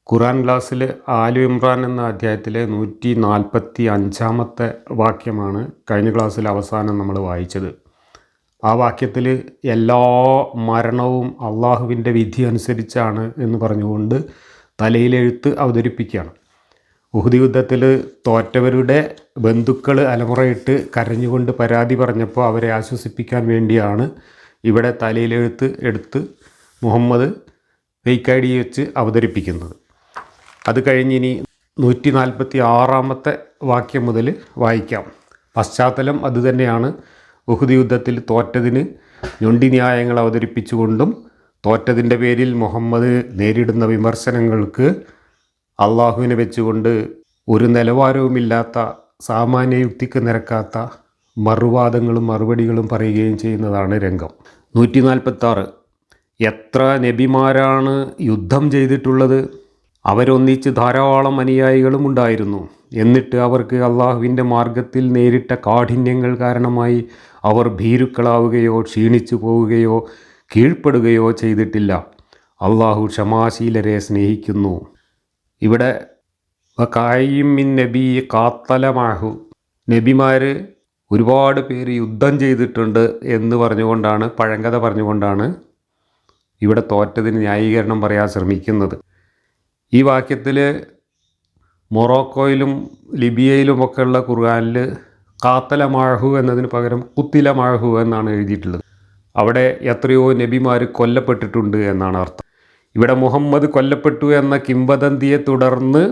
ഖുർആൻ ക്ലാസ്സിൽ ആലു ഇമ്രാൻ എന്ന അധ്യായത്തിലെ 145-ാമത്തെ വാക്യമാണ് കഴിഞ്ഞ ക്ലാസ്സിൽ അവസാനം നമ്മൾ വായിച്ചത്. ആ വാക്യത്തിൽ എല്ലാ മരണവും അള്ളാഹുവിൻ്റെ വിധി അനുസരിച്ചാണ് എന്ന് പറഞ്ഞുകൊണ്ട് തലയിലെഴുത്ത് അവതരിപ്പിക്കുകയാണ്. ഉഹുദ് യുദ്ധത്തിൽ തോറ്റവരുടെ ബന്ധുക്കൾ അലമുറയിട്ട് കരഞ്ഞുകൊണ്ട് പരാതി പറഞ്ഞപ്പോൾ അവരെ ആശ്വസിപ്പിക്കാൻ വേണ്ടിയാണ് ഇവിടെ തലയിലെഴുത്ത് എടുത്ത് മുഹമ്മദ് ഫേക്ക് ഐ ഡി വെച്ച് അവതരിപ്പിക്കുന്നത്. അത് കഴിഞ്ഞിനി 146-ാമത്തെ വാക്യം മുതൽ വായിക്കാം. പശ്ചാത്തലം അതുതന്നെയാണ്. ഉഹുദ് യുദ്ധത്തിൽ തോറ്റതിന് ഞൊണ്ടി ന്യായങ്ങൾ അവതരിപ്പിച്ചുകൊണ്ടും തോറ്റതിൻ്റെ പേരിൽ മുഹമ്മദ് നേരിടുന്ന വിമർശനങ്ങൾക്ക് അള്ളാഹുവിനെ വെച്ചുകൊണ്ട് ഒരു നിലവാരവുമില്ലാത്ത, സാമാന്യ യുക്തിക്ക് നിരക്കാത്ത മറുവാദങ്ങളും മറുപടികളും പറയുകയും ചെയ്യുന്നതാണ് രംഗം. 146. എത്ര നബിമാരാണ് യുദ്ധം ചെയ്തിട്ടുള്ളത്? അവരൊന്നിച്ച് ധാരാളം അനുയായികളും ഉണ്ടായിരുന്നു. എന്നിട്ട് അവർക്ക് അള്ളാഹുവിൻ്റെ മാർഗത്തിൽ നേരിട്ട കാഠിന്യങ്ങൾ കാരണമായി അവർ ഭീരുക്കളാവുകയോ ക്ഷീണിച്ചു പോവുകയോ കീഴ്പ്പെടുകയോ ചെയ്തിട്ടില്ല. അള്ളാഹു ക്ഷമാശീലരെ സ്നേഹിക്കുന്നു. ഇവിടെ കായിമിൻ നബി കാത്തലമാഹു, നബിമാർ ഒരുപാട് പേര് യുദ്ധം ചെയ്തിട്ടുണ്ട് എന്ന് പറഞ്ഞുകൊണ്ടാണ്, പഴങ്കഥ പറഞ്ഞുകൊണ്ടാണ് ഇവിടെ തോറ്റതിന് ന്യായീകരണം പറയാൻ ശ്രമിക്കുന്നത്. ഈ വാക്യത്തിൽ മൊറോക്കോയിലും ലിബിയയിലുമൊക്കെ ഉള്ള ഖുർആനിൽ കാത്തല മാഹു എന്നതിന് പകരം കുത്തില മാഹു എന്നാണ് എഴുതിയിട്ടുള്ളത്. അവിടെ എത്രയോ നബിമാർ കൊല്ലപ്പെട്ടിട്ടുണ്ട് എന്നാണ് അർത്ഥം. ഇവിടെ മുഹമ്മദ് കൊല്ലപ്പെട്ടു എന്ന കിംവദന്തിയെ തുടർന്ന്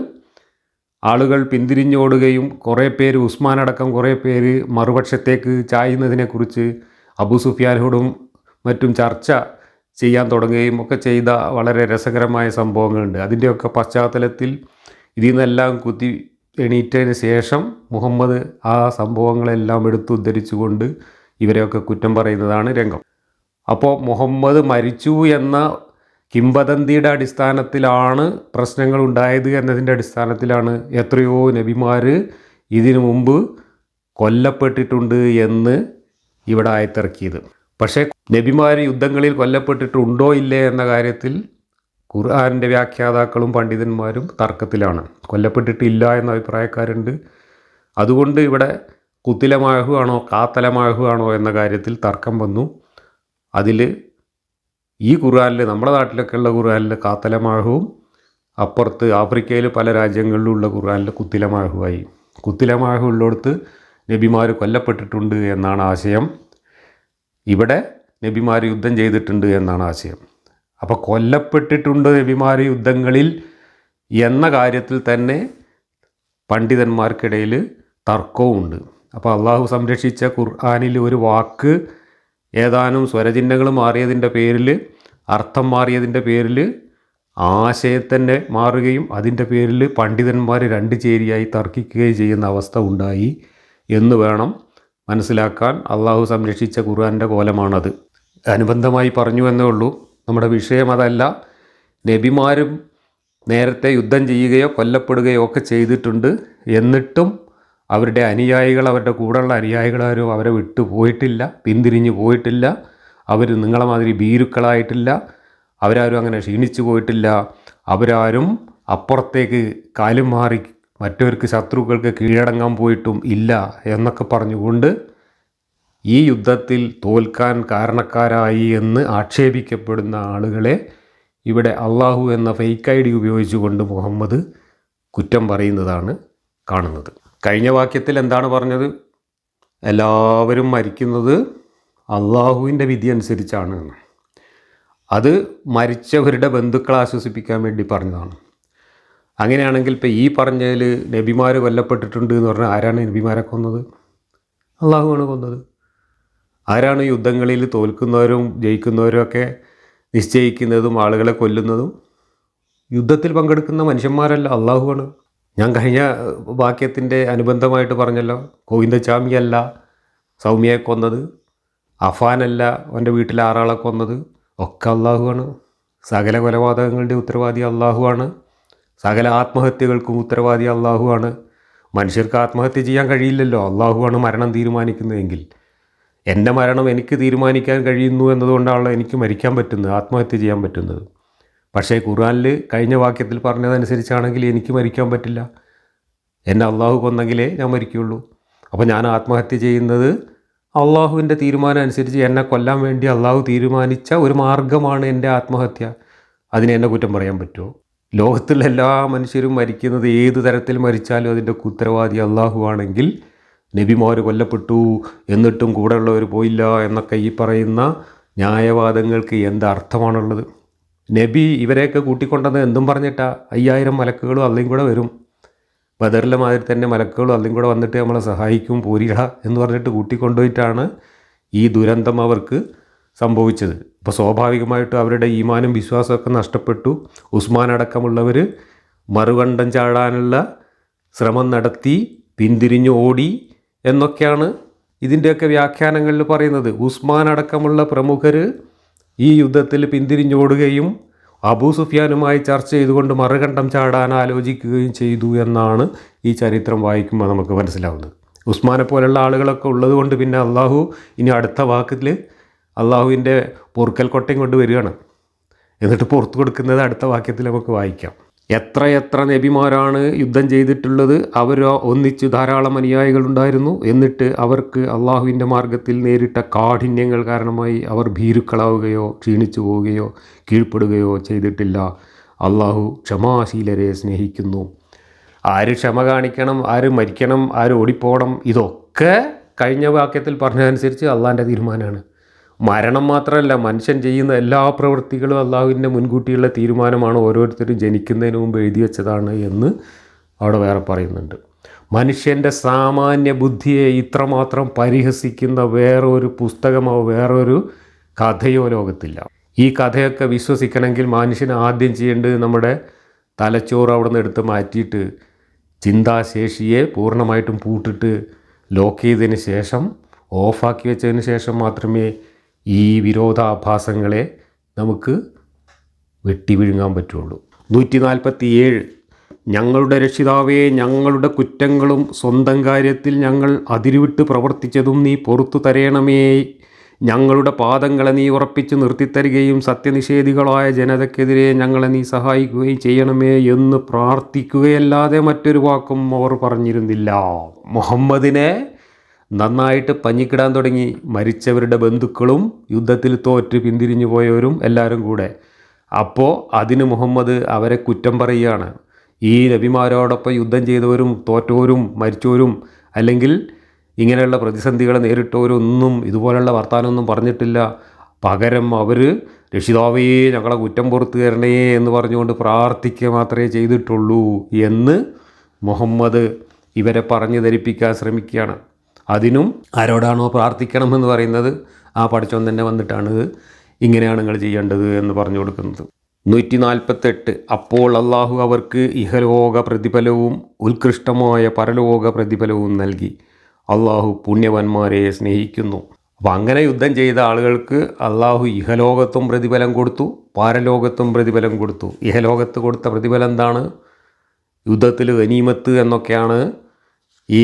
ആളുകൾ പിന്തിരിഞ്ഞോടുകയും കുറേ പേര്, ഉസ്മാൻ അടക്കം കുറേ പേര് മറുപക്ഷത്തേക്ക് ചായുന്നതിനെക്കുറിച്ച് അബൂ സുഫിയാനോടും മറ്റും ചർച്ച ചെയ്യാൻ തുടങ്ങുകയും ഒക്കെ ചെയ്ത വളരെ രസകരമായ സംഭവങ്ങളുണ്ട്. അതിൻ്റെയൊക്കെ പശ്ചാത്തലത്തിൽ ഇതിൽ നിന്നെല്ലാം കുത്തി എണീറ്റതിന് ശേഷം മുഹമ്മദ് ആ സംഭവങ്ങളെല്ലാം എടുത്തുദ്ധരിച്ചുകൊണ്ട് ഇവരെയൊക്കെ കുറ്റം പറയുന്നതാണ് രംഗം. അപ്പോൾ മുഹമ്മദ് മരിച്ചു എന്ന കിംവദന്തിയുടെ അടിസ്ഥാനത്തിലാണ് പ്രശ്നങ്ങൾ ഉണ്ടായത് എന്നതിൻ്റെ അടിസ്ഥാനത്തിലാണ് എത്രയോ നബിമാർ ഇതിനു മുമ്പ് കൊല്ലപ്പെട്ടിട്ടുണ്ട് എന്ന് ഇവിടെ ആയത്തിറക്കിയത്. പക്ഷേ നബിമാർ യുദ്ധങ്ങളിൽ കൊല്ലപ്പെട്ടിട്ടുണ്ടോ ഇല്ലേ എന്ന കാര്യത്തിൽ ഖുർആനിൻ്റെ വ്യാഖ്യാതാക്കളും പണ്ഡിതന്മാരും തർക്കത്തിലാണ്. കൊല്ലപ്പെട്ടിട്ടില്ല എന്ന അഭിപ്രായക്കാരുണ്ട്. അതുകൊണ്ട് ഇവിടെ കുത്തിലമാഹു ആണോ കാത്തലമാഹു ആണോ എന്ന കാര്യത്തിൽ തർക്കം വന്നു. അതിൽ ഈ ഖുർആനിൽ, നമ്മുടെ നാട്ടിലൊക്കെ ഉള്ള ഖുർആനിൽ കാത്തലമാഹുവും അപ്പുറത്ത് ആഫ്രിക്കയിൽ പല രാജ്യങ്ങളിലുള്ള ഖുർആനിൽ കുത്തിലമാഹുവായി. കുത്തിലമാഹു ഉള്ളിടത്ത് നബിമാർ കൊല്ലപ്പെട്ടിട്ടുണ്ട് എന്നാണ് ആശയം. ഇവിടെ നബിമാർ യുദ്ധം ചെയ്തിട്ടുണ്ട് എന്നാണ് ആശയം. അപ്പോൾ കൊല്ലപ്പെട്ടിട്ടുണ്ട് നബിമാർ യുദ്ധങ്ങളിൽ എന്ന കാര്യത്തിൽ തന്നെ പണ്ഡിതന്മാർക്കിടയിൽ തർക്കവുമുണ്ട്. അപ്പോൾ അള്ളാഹു സംരക്ഷിച്ച ഖുർആനിൽ ഒരു വാക്ക് ഏതാനും സ്വരചിഹ്നങ്ങൾ മാറിയതിൻ്റെ പേരിൽ, അർത്ഥം മാറിയതിൻ്റെ പേരിൽ ആശയത്തന്നെ മാറുകയും അതിൻ്റെ പേരിൽ പണ്ഡിതന്മാർ രണ്ട് ചേരിയായി തർക്കിക്കുകയും ചെയ്യുന്ന അവസ്ഥ ഉണ്ടായി എന്ന് വേണം മനസ്സിലാക്കാൻ. അള്ളാഹു സംരക്ഷിച്ച ഖുർആൻ്റെ കോലമാണത്. അനുബന്ധമായി പറഞ്ഞു എന്നേ ഉള്ളൂ. നമ്മുടെ വിഷയം അതല്ല. നബിമാരും നേരത്തെ യുദ്ധം ചെയ്യുകയോ കൊല്ലപ്പെടുകയോ ഒക്കെ ചെയ്തിട്ടുണ്ട്. എന്നിട്ടും അവരുടെ അനുയായികൾ, അവരുടെ കൂടെയുള്ള അനുയായികളാരും അവരെ വിട്ടു പോയിട്ടില്ല, പിന്തിരിഞ്ഞു പോയിട്ടില്ല. അവർ നിങ്ങളെ മാതിരി ഭീരുക്കളായിട്ടില്ല. അവരാരും അങ്ങനെ ക്ഷീണിച്ചു പോയിട്ടില്ല. അവരാരും അപ്പുറത്തേക്ക് കാലും മാറി മറ്റവർക്ക്, ശത്രുക്കൾക്ക് കീഴടങ്ങാൻ പോയിട്ടും ഇല്ല എന്നൊക്കെ പറഞ്ഞുകൊണ്ട് ഈ യുദ്ധത്തിൽ തോൽക്കാൻ കാരണക്കാരായി എന്ന് ആക്ഷേപിക്കപ്പെടുന്ന ആളുകളെ ഇവിടെ അള്ളാഹു എന്ന ഫേക്ക് ഐ ഡി ഉപയോഗിച്ചുകൊണ്ട് മുഹമ്മദ് കുറ്റം പറയുന്നതാണ് കാണുന്നത്. കഴിഞ്ഞ വാക്യത്തിൽ എന്താണ് പറഞ്ഞത്? എല്ലാവരും മരിക്കുന്നത് അള്ളാഹുവിൻ്റെ വിധി അനുസരിച്ചാണ്. അത് മരിച്ചവരുടെ ബന്ധുക്കളെ ആശ്വസിപ്പിക്കാൻ വേണ്ടി പറഞ്ഞതാണ്. അങ്ങനെയാണെങ്കിൽ ഇപ്പോൾ ഈ പറഞ്ഞതിൽ നബിമാർ കൊല്ലപ്പെട്ടിട്ടുണ്ട് എന്ന് പറഞ്ഞാൽ ആരാണ് നബിമാരെ കൊന്നത്? അള്ളാഹുവാണ് കൊന്നത്. ആരാണ് യുദ്ധങ്ങളിൽ തോൽക്കുന്നവരും ജയിക്കുന്നവരും ഒക്കെ നിശ്ചയിക്കുന്നതും ആളുകളെ കൊല്ലുന്നതും? യുദ്ധത്തിൽ പങ്കെടുക്കുന്ന മനുഷ്യന്മാരല്ല, അള്ളാഹുവാണ്. ഞാൻ കഴിഞ്ഞ വാക്യത്തിൻ്റെ അനുബന്ധമായിട്ട് പറഞ്ഞല്ലോ, ഗോവിന്ദചാമിയല്ല സൗമ്യയെ കൊന്നത്, അഫാനല്ല അവൻ്റെ വീട്ടിലെ 6 ആളെ കൊന്നത്, ഒക്കെ അള്ളാഹുവാണ്. സകല കൊലപാതകങ്ങളുടെ ഉത്തരവാദി അള്ളാഹുവാണ്. സകല ആത്മഹത്യകൾക്കും ഉത്തരവാദി അള്ളാഹുവാണ്. മനുഷ്യർക്ക് ആത്മഹത്യ ചെയ്യാൻ കഴിയില്ലല്ലോ, അള്ളാഹുവാണ് മരണം തീരുമാനിക്കുന്നതെങ്കിൽ. എൻ്റെ മരണം എനിക്ക് തീരുമാനിക്കാൻ കഴിയുന്നു എന്നതുകൊണ്ടാണല്ലോ എനിക്ക് മരിക്കാൻ പറ്റുന്നത്, ആത്മഹത്യ ചെയ്യാൻ പറ്റുന്നത്. പക്ഷേ ഖുർആനിൽ കഴിഞ്ഞ വാക്യത്തിൽ പറഞ്ഞതനുസരിച്ചാണെങ്കിൽ എനിക്ക് മരിക്കാൻ പറ്റില്ല. എന്നെ അള്ളാഹു കൊന്നെങ്കിലേ ഞാൻ മരിക്കുകയുള്ളൂ. അപ്പോൾ ഞാൻ ആത്മഹത്യ ചെയ്യുന്നത് അള്ളാഹുവിൻ്റെ തീരുമാനം അനുസരിച്ച് എന്നെ കൊല്ലാൻ വേണ്ടി അള്ളാഹു തീരുമാനിച്ച ഒരു മാർഗ്ഗമാണ് എൻ്റെ ആത്മഹത്യ. അതിനെ എന്നെ കുറ്റം പറയാൻ പറ്റുമോ? ലോകത്തുള്ള എല്ലാ മനുഷ്യരും മരിക്കുന്നത് ഏത് തരത്തിൽ മരിച്ചാലും അതിൻ്റെ ഉത്തരവാദി അള്ളാഹു ആണെങ്കിൽ നബിമാർ കൊല്ലപ്പെട്ടു എന്നിട്ടും കൂടെയുള്ളവർ പോയില്ല എന്നൊക്കെ ഈ പറയുന്ന ന്യായവാദങ്ങൾക്ക് എന്ത് അർത്ഥമാണുള്ളത്? നബി ഇവരെയൊക്കെ കൂട്ടിക്കൊണ്ടെന്ന് എന്തും പറഞ്ഞിട്ടാ 5000 മലക്കുകളും അള്ളയും കൂടെ വരും, ബദറിലെ മാതിരി തന്നെ മലക്കുകളും അള്ളയും കൂടെ വന്നിട്ട് നമ്മളെ സഹായിക്കും, പോരിക എന്ന് പറഞ്ഞിട്ട് കൂട്ടിക്കൊണ്ടുപോയിട്ടാണ് ഈ ദുരന്തം അവർക്ക് സംഭവിച്ചത്. അപ്പോൾ സ്വാഭാവികമായിട്ടും അവരുടെ ഈമാനും വിശ്വാസമൊക്കെ നഷ്ടപ്പെട്ടു. ഉസ്മാൻ അടക്കമുള്ളവർ മറുകണ്ഠം ചാടാനുള്ള ശ്രമം നടത്തി, പിന്തിരിഞ്ഞു ഓടി എന്നൊക്കെയാണ് ഇതിൻ്റെയൊക്കെ വ്യാഖ്യാനങ്ങളിൽ പറയുന്നത്. ഉസ്മാൻ അടക്കമുള്ള പ്രമുഖർ ഈ യുദ്ധത്തിൽ പിന്തിരിഞ്ഞോടുകയും അബൂ സുഫിയാനുമായി ചർച്ച ചെയ്തുകൊണ്ട് മറുകണ്ഠം ചാടാൻ ആലോചിക്കുകയും ചെയ്തു എന്നാണ് ഈ ചരിത്രം വായിക്കുമ്പോൾ നമുക്ക് മനസ്സിലാവുന്നത്. ഉസ്മാനെ പോലുള്ള ആളുകളൊക്കെ ഉള്ളത് കൊണ്ട് പിന്നെ അള്ളാഹു ഇനി അടുത്ത വാക്കിൽ അള്ളാഹുവിൻ്റെ പൊറുക്കൽ കൊട്ടയും കൊണ്ട് വരികയാണ്. എന്നിട്ട് പുറത്തു കൊടുക്കുന്നത് അടുത്ത വാക്യത്തിൽ നമുക്ക് വായിക്കാം. എത്ര നബിമാരാണ് യുദ്ധം ചെയ്തിട്ടുള്ളത്. അവർ ഒന്നിച്ച് ധാരാളം അനുയായികളുണ്ടായിരുന്നു. എന്നിട്ട് അവർക്ക് അള്ളാഹുവിൻ്റെ മാർഗത്തിൽ നേരിട്ട കാഠിന്യങ്ങൾ കാരണമായി അവർ ഭീരുക്കളാവുകയോ ക്ഷീണിച്ചു പോവുകയോ കീഴ്പ്പെടുകയോ ചെയ്തിട്ടില്ല. അള്ളാഹു ക്ഷമാശീലരെ സ്നേഹിക്കുന്നു. ആര് ക്ഷമ കാണിക്കണം, ആര് മരിക്കണം, ആര് ഓടിപ്പോകണം, ഇതൊക്കെ കഴിഞ്ഞ വാക്യത്തിൽ പറഞ്ഞതനുസരിച്ച് അള്ളാഹിൻ്റെ തീരുമാനമാണ്. മരണം മാത്രമല്ല, മനുഷ്യൻ ചെയ്യുന്ന എല്ലാ പ്രവൃത്തികളും അള്ളാഹുവിൻ്റെ മുൻകൂട്ടിയുള്ള തീരുമാനമാണ്. ഓരോരുത്തരും ജനിക്കുന്നതിന് മുമ്പ് എഴുതി വെച്ചതാണ് എന്ന് അവിടെ വേറെ പറയുന്നുണ്ട്. മനുഷ്യൻ്റെ സാമാന്യ ബുദ്ധിയെ ഇത്രമാത്രം പരിഹസിക്കുന്ന വേറൊരു പുസ്തകമോ വേറൊരു കഥയോ ലോകത്തില്ല. ഈ കഥയൊക്കെ വിശ്വസിക്കണമെങ്കിൽ മനുഷ്യന് ആദ്യം ചെയ്യേണ്ടത് നമ്മുടെ തലച്ചോറ് അവിടെ നിന്ന് എടുത്ത് മാറ്റിയിട്ട് ചിന്താശേഷിയെ പൂർണ്ണമായിട്ടും പൂട്ടിട്ട് ലോക്ക് ചെയ്തതിന് ശേഷം ഓഫാക്കി വെച്ചതിന് ശേഷം മാത്രമേ ഈ വിരോധാഭാസങ്ങളെ നമുക്ക് വെട്ടി വിഴുങ്ങാൻ പറ്റുള്ളൂ. 147 ഞങ്ങളുടെ രക്ഷിതാവേ, ഞങ്ങളുടെ കുറ്റങ്ങളും സ്വന്തം കാര്യത്തിൽ ഞങ്ങൾ അതിരുവിട്ട് പ്രവർത്തിച്ചതും നീ പുറത്തു തരയണമേ. ഞങ്ങളുടെ പാദങ്ങളെ നീ ഉറപ്പിച്ച് നിർത്തിത്തരികയും സത്യനിഷേധികളായ ജനതയ്ക്കെതിരെ ഞങ്ങളെ നീ സഹായിക്കുകയും ചെയ്യണമേ എന്ന് പ്രാർത്ഥിക്കുകയല്ലാതെ മറ്റൊരു വാക്കും അവർ പറഞ്ഞിരുന്നില്ല. മുഹമ്മദിനെ നന്നായിട്ട് പഞ്ഞിക്കിടാൻ തുടങ്ങി മരിച്ചവരുടെ ബന്ധുക്കളും യുദ്ധത്തിൽ തോറ്റ് പിന്തിരിഞ്ഞു പോയവരും എല്ലാവരും കൂടെ. അപ്പോൾ അതിന് മുഹമ്മദ് അവരെ കുറ്റം പറയുകയാണ്. ഈ നബിമാരോടൊപ്പം യുദ്ധം ചെയ്തവരും തോറ്റവരും മരിച്ചവരും അല്ലെങ്കിൽ ഇങ്ങനെയുള്ള പ്രതിസന്ധികളെ നേരിട്ടവരൊന്നും ഇതുപോലുള്ള വർത്താനമൊന്നും പറഞ്ഞിട്ടില്ല. പകരം അവർ രക്ഷിതാവേ ഞങ്ങളെ കുറ്റം പുറത്തു തരണേ എന്ന് പറഞ്ഞുകൊണ്ട് പ്രാർത്ഥിക്കുക മാത്രമേ ചെയ്തിട്ടുള്ളൂ എന്ന് മുഹമ്മദ് ഇവരെ പറഞ്ഞു ധരിപ്പിക്കാൻ ശ്രമിക്കുകയാണ്. അതിനും ആരോടാണോ പ്രാർത്ഥിക്കണമെന്ന് പറയുന്നത് ആ പഠിച്ചോൻ തന്നെ വന്നിട്ടാണ് ഇങ്ങനെയാണ് നിങ്ങൾ ചെയ്യേണ്ടത് എന്ന് പറഞ്ഞു കൊടുക്കുന്നത്. 148 അപ്പോൾ അള്ളാഹു അവർക്ക് ഇഹലോക പ്രതിഫലവും ഉത്കൃഷ്ടമായ പരലോക പ്രതിഫലവും നൽകി. അള്ളാഹു പുണ്യവന്മാരെ സ്നേഹിക്കുന്നു. അപ്പോൾ അങ്ങനെ യുദ്ധം ചെയ്ത ആളുകൾക്ക് അള്ളാഹു ഇഹലോകത്തും പ്രതിഫലം കൊടുത്തു, പരലോകത്തും പ്രതിഫലം കൊടുത്തു. ഇഹലോകത്ത് കൊടുത്ത പ്രതിഫലം എന്താണ്? യുദ്ധത്തിൽ ഗനീമത്ത് എന്നൊക്കെയാണ് ഈ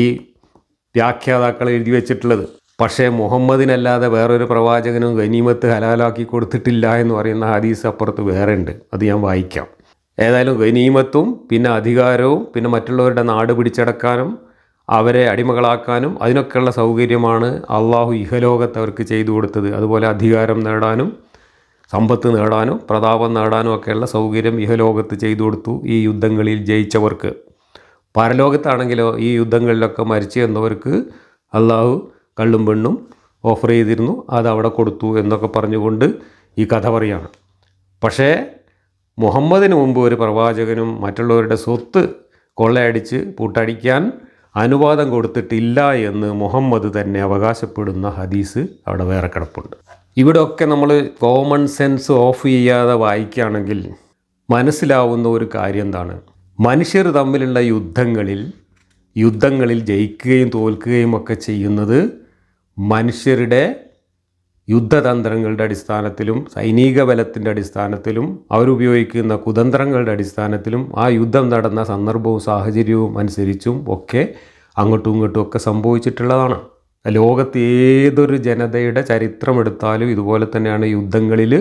വ്യാഖ്യാതാക്കൾ എഴുതി വെച്ചിട്ടുള്ളത്. പക്ഷേ മുഹമ്മദിനല്ലാതെ വേറൊരു പ്രവാചകനും ഗനീമത്ത് ഹലാലാക്കി കൊടുത്തിട്ടില്ല എന്ന് പറയുന്ന ഹദീസ് അപ്പുറത്ത് വേറെ ഉണ്ട്. അത് ഞാൻ വായിക്കാം. ഏതായാലും ഗനീമത്തും പിന്നെ അധികാരവും പിന്നെ മറ്റുള്ളവരുടെ നാട് പിടിച്ചടക്കാനും അവരെ അടിമകളാക്കാനും അതിനൊക്കെയുള്ള സൗകര്യമാണ് അള്ളാഹു ഇഹലോകത്ത് അവർക്ക് ചെയ്തു കൊടുത്തത്. അതുപോലെ അധികാരം നേടാനും സമ്പത്ത് നേടാനും പ്രതാപം നേടാനും ഒക്കെയുള്ള സൗകര്യം ഇഹലോകത്ത് ചെയ്തു കൊടുത്തു ഈ യുദ്ധങ്ങളിൽ ജയിച്ചവർക്ക്. പരലോകത്താണെങ്കിലോ ഈ യുദ്ധങ്ങളിലൊക്കെ മരിച്ചു എന്നവർക്ക് അള്ളാഹു കള്ളും പെണ്ണും ഓഫർ ചെയ്തിരുന്നു, അതവിടെ കൊടുത്തു എന്നൊക്കെ പറഞ്ഞുകൊണ്ട് ഈ കഥ പറയാണ്. പക്ഷേ മുഹമ്മദിന് മുമ്പ് ഒരു പ്രവാചകനും മറ്റുള്ളവരുടെ സ്വത്ത് കൊള്ളയടിച്ച് പൂട്ടടിക്കാൻ അനുവാദം കൊടുത്തിട്ടില്ല എന്ന് മുഹമ്മദ് തന്നെ അവകാശപ്പെടുന്ന ഹദീസ് അവിടെ വേറെ കിടപ്പുണ്ട്. ഇവിടെയൊക്കെ നമ്മൾ കോമൺ സെൻസ് ഓഫ് ചെയ്യാതെ വായിക്കുകയാണെങ്കിൽ മനസ്സിലാവുന്ന ഒരു കാര്യം എന്താണ്? മനുഷ്യർ തമ്മിലുള്ള യുദ്ധങ്ങളിൽ ജയിക്കുകയും തോൽക്കുകയും ഒക്കെ ചെയ്യുന്നത് മനുഷ്യരുടെ യുദ്ധതന്ത്രങ്ങളുടെ അടിസ്ഥാനത്തിലും സൈനിക ബലത്തിൻ്റെ അടിസ്ഥാനത്തിലും അവരുപയോഗിക്കുന്ന കുതന്ത്രങ്ങളുടെ അടിസ്ഥാനത്തിലും ആ യുദ്ധം നടന്ന സന്ദർഭവും സാഹചര്യവും അനുസരിച്ചും ഒക്കെ അങ്ങോട്ടും ഇങ്ങോട്ടും ഒക്കെ സംഭവിച്ചിട്ടുള്ളതാണ്. ലോകത്ത് ഏതൊരു ജനതയുടെ ചരിത്രം എടുത്താലും ഇതുപോലെ തന്നെയാണ് യുദ്ധങ്ങളിൽ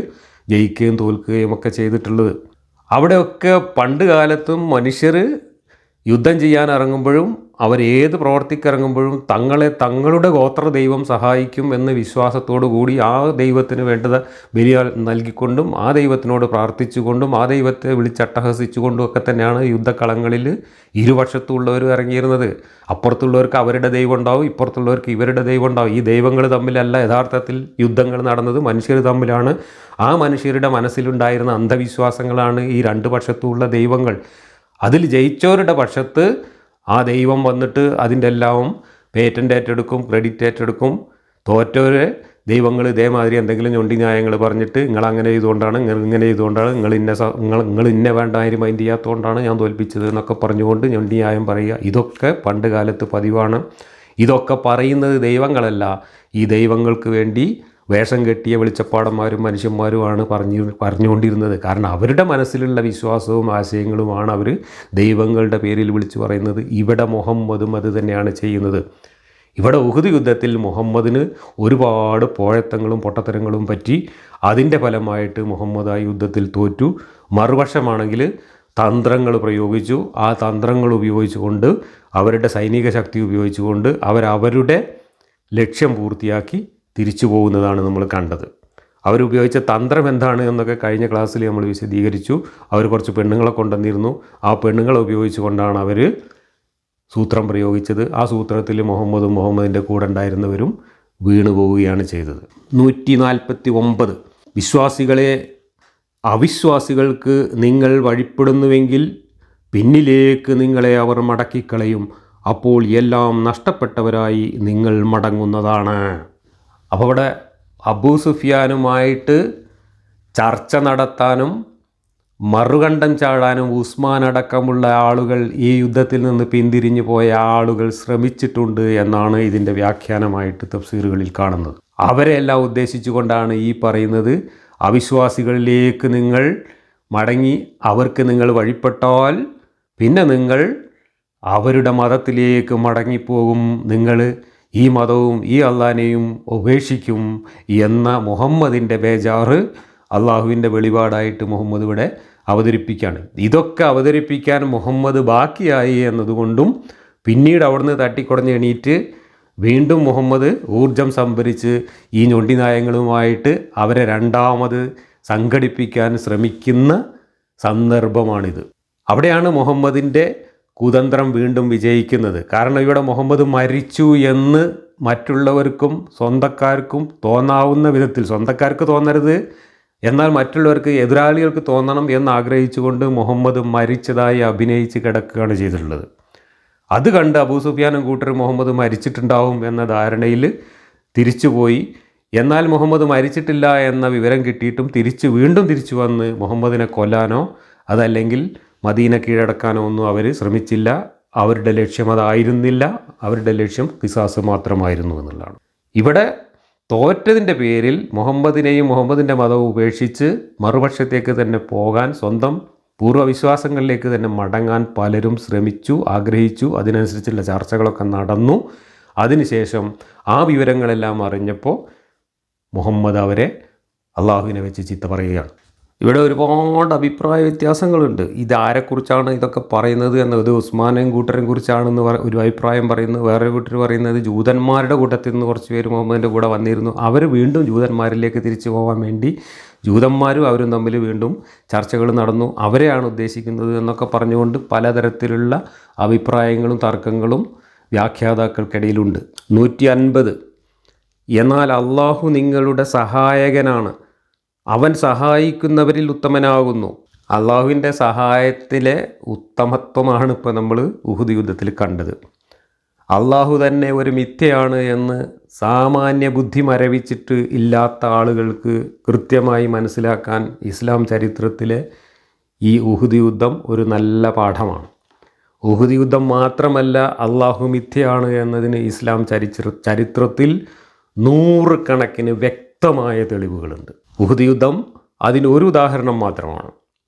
ജയിക്കുകയും തോൽക്കുകയും ഒക്കെ ചെയ്തിട്ടുള്ളത്. അവിടെയൊക്കെ പണ്ട് കാലത്തും മനുഷ്യർ യുദ്ധം ചെയ്യാൻ ഇറങ്ങുമ്പോഴും അവരേത് പ്രവർത്തിക്കിറങ്ങുമ്പോഴും തങ്ങളുടെ ഗോത്ര ദൈവം സഹായിക്കും എന്ന വിശ്വാസത്തോടു കൂടി ആ ദൈവത്തിന് വേണ്ടത് ബലി നൽകിക്കൊണ്ടും ആ ദൈവത്തിനോട് പ്രാർത്ഥിച്ചുകൊണ്ടും ആ ദൈവത്തെ വിളിച്ചട്ടഹസിച്ചുകൊണ്ടും ഒക്കെ തന്നെയാണ് യുദ്ധക്കളങ്ങളിൽ ഇരുപക്ഷത്തുള്ളവർ ഇറങ്ങിയിരുന്നത്. അപ്പുറത്തുള്ളവർക്ക് അവരുടെ ദൈവം ഉണ്ടാവും, ഇപ്പുറത്തുള്ളവർക്ക് ഇവരുടെ ദൈവം ഉണ്ടാവും. ഈ ദൈവങ്ങൾ തമ്മിലല്ല യഥാർത്ഥത്തിൽ യുദ്ധങ്ങൾ നടന്നത്, മനുഷ്യർ തമ്മിലാണ്. ആ മനുഷ്യരുടെ മനസ്സിലുണ്ടായിരുന്ന അന്ധവിശ്വാസങ്ങളാണ് ഈ രണ്ട് പക്ഷത്തുള്ള ദൈവങ്ങൾ. അതിൽ ജയിച്ചവരുടെ പക്ഷത്ത് ആ ദൈവം വന്നിട്ട് അതിൻ്റെ എല്ലാം പേറ്റൻ്റ് ഏറ്റെടുക്കും, ക്രെഡിറ്റ് ഏറ്റെടുക്കും. തോറ്റവരെ ദൈവങ്ങൾ ഇതേമാതിരി എന്തെങ്കിലും ഞൊണ്ടി ന്യായങ്ങൾ പറഞ്ഞിട്ട് നിങ്ങളങ്ങനെ ചെയ്തുകൊണ്ടാണ്, ഇങ്ങനെ ചെയ്തുകൊണ്ടാണ്, നിങ്ങൾ ഇന്ന വേണ്ടായി മൈൻഡ് ചെയ്യാത്തതുകൊണ്ടാണ് ഞാൻ തോൽപ്പിച്ചത് എന്നൊക്കെ പറഞ്ഞുകൊണ്ട് ഞൊണ്ടി ന്യായം പറയുക. ഇതൊക്കെ പണ്ട് കാലത്ത് പതിവാണ്. ഇതൊക്കെ പറയുന്നത് ദൈവങ്ങളല്ല, ഈ ദൈവങ്ങൾക്ക് വേണ്ടി വേഷം കെട്ടിയ വെളിച്ചപ്പാടന്മാരും മനുഷ്യന്മാരുമാണ് പറഞ്ഞുകൊണ്ടിരുന്നത്. കാരണം അവരുടെ മനസ്സിലുള്ള വിശ്വാസവും ആശയങ്ങളുമാണ് അവർ ദൈവങ്ങളുടെ പേരിൽ വിളിച്ചു പറയുന്നത്. ഇവിടെ മുഹമ്മദും അത് തന്നെയാണ് ചെയ്യുന്നത്. ഇവിടെ ഉഹുദ് യുദ്ധത്തിൽ മുഹമ്മദിന് ഒരുപാട് പോഴത്തങ്ങളും പൊട്ടത്തരങ്ങളും പറ്റി. അതിൻ്റെ ഫലമായിട്ട് മുഹമ്മദ് ആ യുദ്ധത്തിൽ തോറ്റു. മറുപക്ഷമാണെങ്കിൽ തന്ത്രങ്ങൾ പ്രയോഗിച്ചു. ആ തന്ത്രങ്ങൾ ഉപയോഗിച്ചുകൊണ്ട്, അവരുടെ സൈനിക ശക്തി ഉപയോഗിച്ചുകൊണ്ട് അവരവരുടെ ലക്ഷ്യം പൂർത്തിയാക്കി തിരിച്ചു പോകുന്നതാണ് നമ്മൾ കണ്ടത്. അവരുപയോഗിച്ച തന്ത്രം എന്താണ് എന്നൊക്കെ കഴിഞ്ഞ ക്ലാസ്സിൽ നമ്മൾ വിശദീകരിച്ചു. അവർ കുറച്ച് പെണ്ണുങ്ങളെ കൊണ്ടുവന്നിരുന്നു. ആ പെണ്ണുങ്ങളെ ഉപയോഗിച്ചുകൊണ്ടാണ് അവർ സൂത്രം പ്രയോഗിച്ചത്. ആ സൂത്രത്തിൽ മുഹമ്മദിൻ്റെ കൂടെ ഉണ്ടായിരുന്നവരും വീണു പോവുകയാണ് ചെയ്തത്. 149 വിശ്വാസികളെ അവിശ്വാസികൾക്ക് നിങ്ങൾ വഴിപ്പെടുന്നുവെങ്കിൽ പിന്നിലേക്ക് നിങ്ങളെ അവർ മടക്കിക്കളയും. അപ്പോൾ എല്ലാം നഷ്ടപ്പെട്ടവരായി നിങ്ങൾ മടങ്ങുന്നതാണ്. അപ്പോൾ ഇവിടെ അബൂ സുഫിയാനുമായിട്ട് ചർച്ച നടത്താനും മറുകണ്ഠം ചാടാനും ഉസ്മാൻ അടക്കമുള്ള ആളുകൾ, ഈ യുദ്ധത്തിൽ നിന്ന് പിന്തിരിഞ്ഞു പോയ ആളുകൾ ശ്രമിച്ചിട്ടുണ്ട് എന്നാണ് ഇതിൻ്റെ വ്യാഖ്യാനമായിട്ട് തഫ്സീറുകളിൽ കാണുന്നത്. അവരെല്ലാം ഉദ്ദേശിച്ചുകൊണ്ടാണ് ഈ പറയുന്നത്. അവിശ്വാസികളിലേക്ക് നിങ്ങൾ മടങ്ങി അവർക്ക് നിങ്ങൾ വഴിപ്പെട്ടാൽ പിന്നെ നിങ്ങൾ അവരുടെ മതത്തിലേക്ക് മടങ്ങിപ്പോകും, നിങ്ങൾ ഈ മതവും ഈ അള്ളാനെയും ഉപേക്ഷിക്കും എന്ന മുഹമ്മദിൻ്റെ ബേജാറ് അള്ളാഹുവിൻ്റെ വെളിപാടായിട്ട് മുഹമ്മദ് ഇവിടെ അവതരിപ്പിക്കുകയാണ്. ഇതൊക്കെ അവതരിപ്പിക്കാൻ മുഹമ്മദ് ബാക്കിയായി എന്നതുകൊണ്ടും പിന്നീട് അവിടുന്ന് തട്ടിക്കുടഞ്ഞ് എണീറ്റ് വീണ്ടും മുഹമ്മദ് ഊർജം സംഭരിച്ച് ഈ ഞൊണ്ടിനായങ്ങളുമായിട്ട് അവരെ രണ്ടാമത് സംഘടിപ്പിക്കാൻ ശ്രമിക്കുന്ന സന്ദർഭമാണിത്. അവിടെയാണ് മുഹമ്മദിൻ്റെ കുതന്ത്രം വീണ്ടും വിജയിക്കുന്നത്. കാരണം ഇവിടെ മുഹമ്മദ് മരിച്ചു എന്ന് മറ്റുള്ളവർക്കും സ്വന്തക്കാർക്കും തോന്നാവുന്ന വിധത്തിൽ, സ്വന്തക്കാർക്ക് തോന്നരുത് എന്നാൽ മറ്റുള്ളവർക്ക് എതിരാളികൾക്ക് തോന്നണം എന്നാഗ്രഹിച്ചുകൊണ്ട് മുഹമ്മദ് മരിച്ചതായി അഭിനയിച്ച് കിടക്കുകയാണ് ചെയ്തിട്ടുള്ളത്. അത് കണ്ട് അബൂ സുഫിയാനും കൂട്ടർ മുഹമ്മദ് മരിച്ചിട്ടുണ്ടാവും എന്ന ധാരണയിൽ തിരിച്ചുപോയി. എന്നാൽ മുഹമ്മദ് മരിച്ചിട്ടില്ല എന്ന വിവരം കിട്ടിയിട്ടും വീണ്ടും തിരിച്ചു വന്ന് മുഹമ്മദിനെ കൊല്ലാനോ അതല്ലെങ്കിൽ മദീന കീഴടക്കാനോ ഒന്നും അവർ ശ്രമിച്ചില്ല. അവരുടെ ലക്ഷ്യം അതായിരുന്നില്ല. അവരുടെ ലക്ഷ്യം ഖിസാസ് മാത്രമായിരുന്നു എന്നുള്ളതാണ്. ഇവിടെ തോറ്റതിൻ്റെ പേരിൽ മുഹമ്മദിനെയും മുഹമ്മദിൻ്റെ മതവും ഉപേക്ഷിച്ച് മറുപക്ഷത്തേക്ക് തന്നെ പോകാൻ, സ്വന്തം പൂർവ്വവിശ്വാസങ്ങളിലേക്ക് തന്നെ മടങ്ങാൻ പലരും ശ്രമിച്ചു, ആഗ്രഹിച്ചു. അതിനനുസരിച്ചുള്ള ചർച്ചകളൊക്കെ നടന്നു. അതിനുശേഷം ആ വിവരങ്ങളെല്ലാം അറിഞ്ഞപ്പോൾ മുഹമ്മദ് അവരെ അള്ളാഹുവിനെ വെച്ച് ചീത്ത പറയുകയാണ്. ഇവിടെ ഒരുപാട് അഭിപ്രായ വ്യത്യാസങ്ങളുണ്ട്. ഇതാരെക്കുറിച്ചാണ് ഇതൊക്കെ പറയുന്നത് എന്നത് ഉസ്മാനെയും കൂട്ടരെയും കുറിച്ചാണെന്ന് ഒരു അഭിപ്രായം പറയുന്നു. വേറെ കൂട്ടർ പറയുന്നത് ജൂതന്മാരുടെ കൂട്ടത്തിൽ നിന്ന് കുറച്ച് പേര് മുഹമ്മദിൻ്റെ കൂടെ വന്നിരുന്നു. അവർ വീണ്ടും ജൂതന്മാരിലേക്ക് തിരിച്ചു പോകാൻ വേണ്ടി ജൂതന്മാരും അവരും തമ്മിൽ വീണ്ടും ചർച്ചകൾ നടന്നു, അവരെയാണ് ഉദ്ദേശിക്കുന്നത് എന്നൊക്കെ പറഞ്ഞുകൊണ്ട് പലതരത്തിലുള്ള അഭിപ്രായങ്ങളും തർക്കങ്ങളും വ്യാഖ്യാതാക്കൾക്കിടയിലുണ്ട്. 150 എന്നാൽ അള്ളാഹു നിങ്ങളുടെ സഹായകനാണ്, അവൻ സഹായിക്കുന്നവരിൽ ഉത്തമനാകുന്നു. അള്ളാഹുവിൻ്റെ സഹായത്തിലെ ഉത്തമത്വമാണ് ഇപ്പോൾ നമ്മൾ ഉഹുദ് യുദ്ധത്തിൽ കണ്ടത്. അള്ളാഹു തന്നെ ഒരു മിഥ്യയാണ് എന്ന് സാമാന്യ ബുദ്ധി മരവിച്ചിട്ട് ഇല്ലാത്ത ആളുകൾക്ക് കൃത്യമായി മനസ്സിലാക്കാൻ ഇസ്ലാം ചരിത്രത്തിലെ ഈ ഉഹുദ് യുദ്ധം ഒരു നല്ല പാഠമാണ്. ഉഹുദ് യുദ്ധം മാത്രമല്ല, അള്ളാഹു മിഥ്യയാണ് എന്നതിന് ഇസ്ലാം ചരിത്രത്തിൽ 100 കണക്കിന് വ്യക്തമായ തെളിവുകളുണ്ട്. ഉഹുദ് യുദ്ധം അതിനൊരു ഉദാഹരണം മാത്രമാണ്.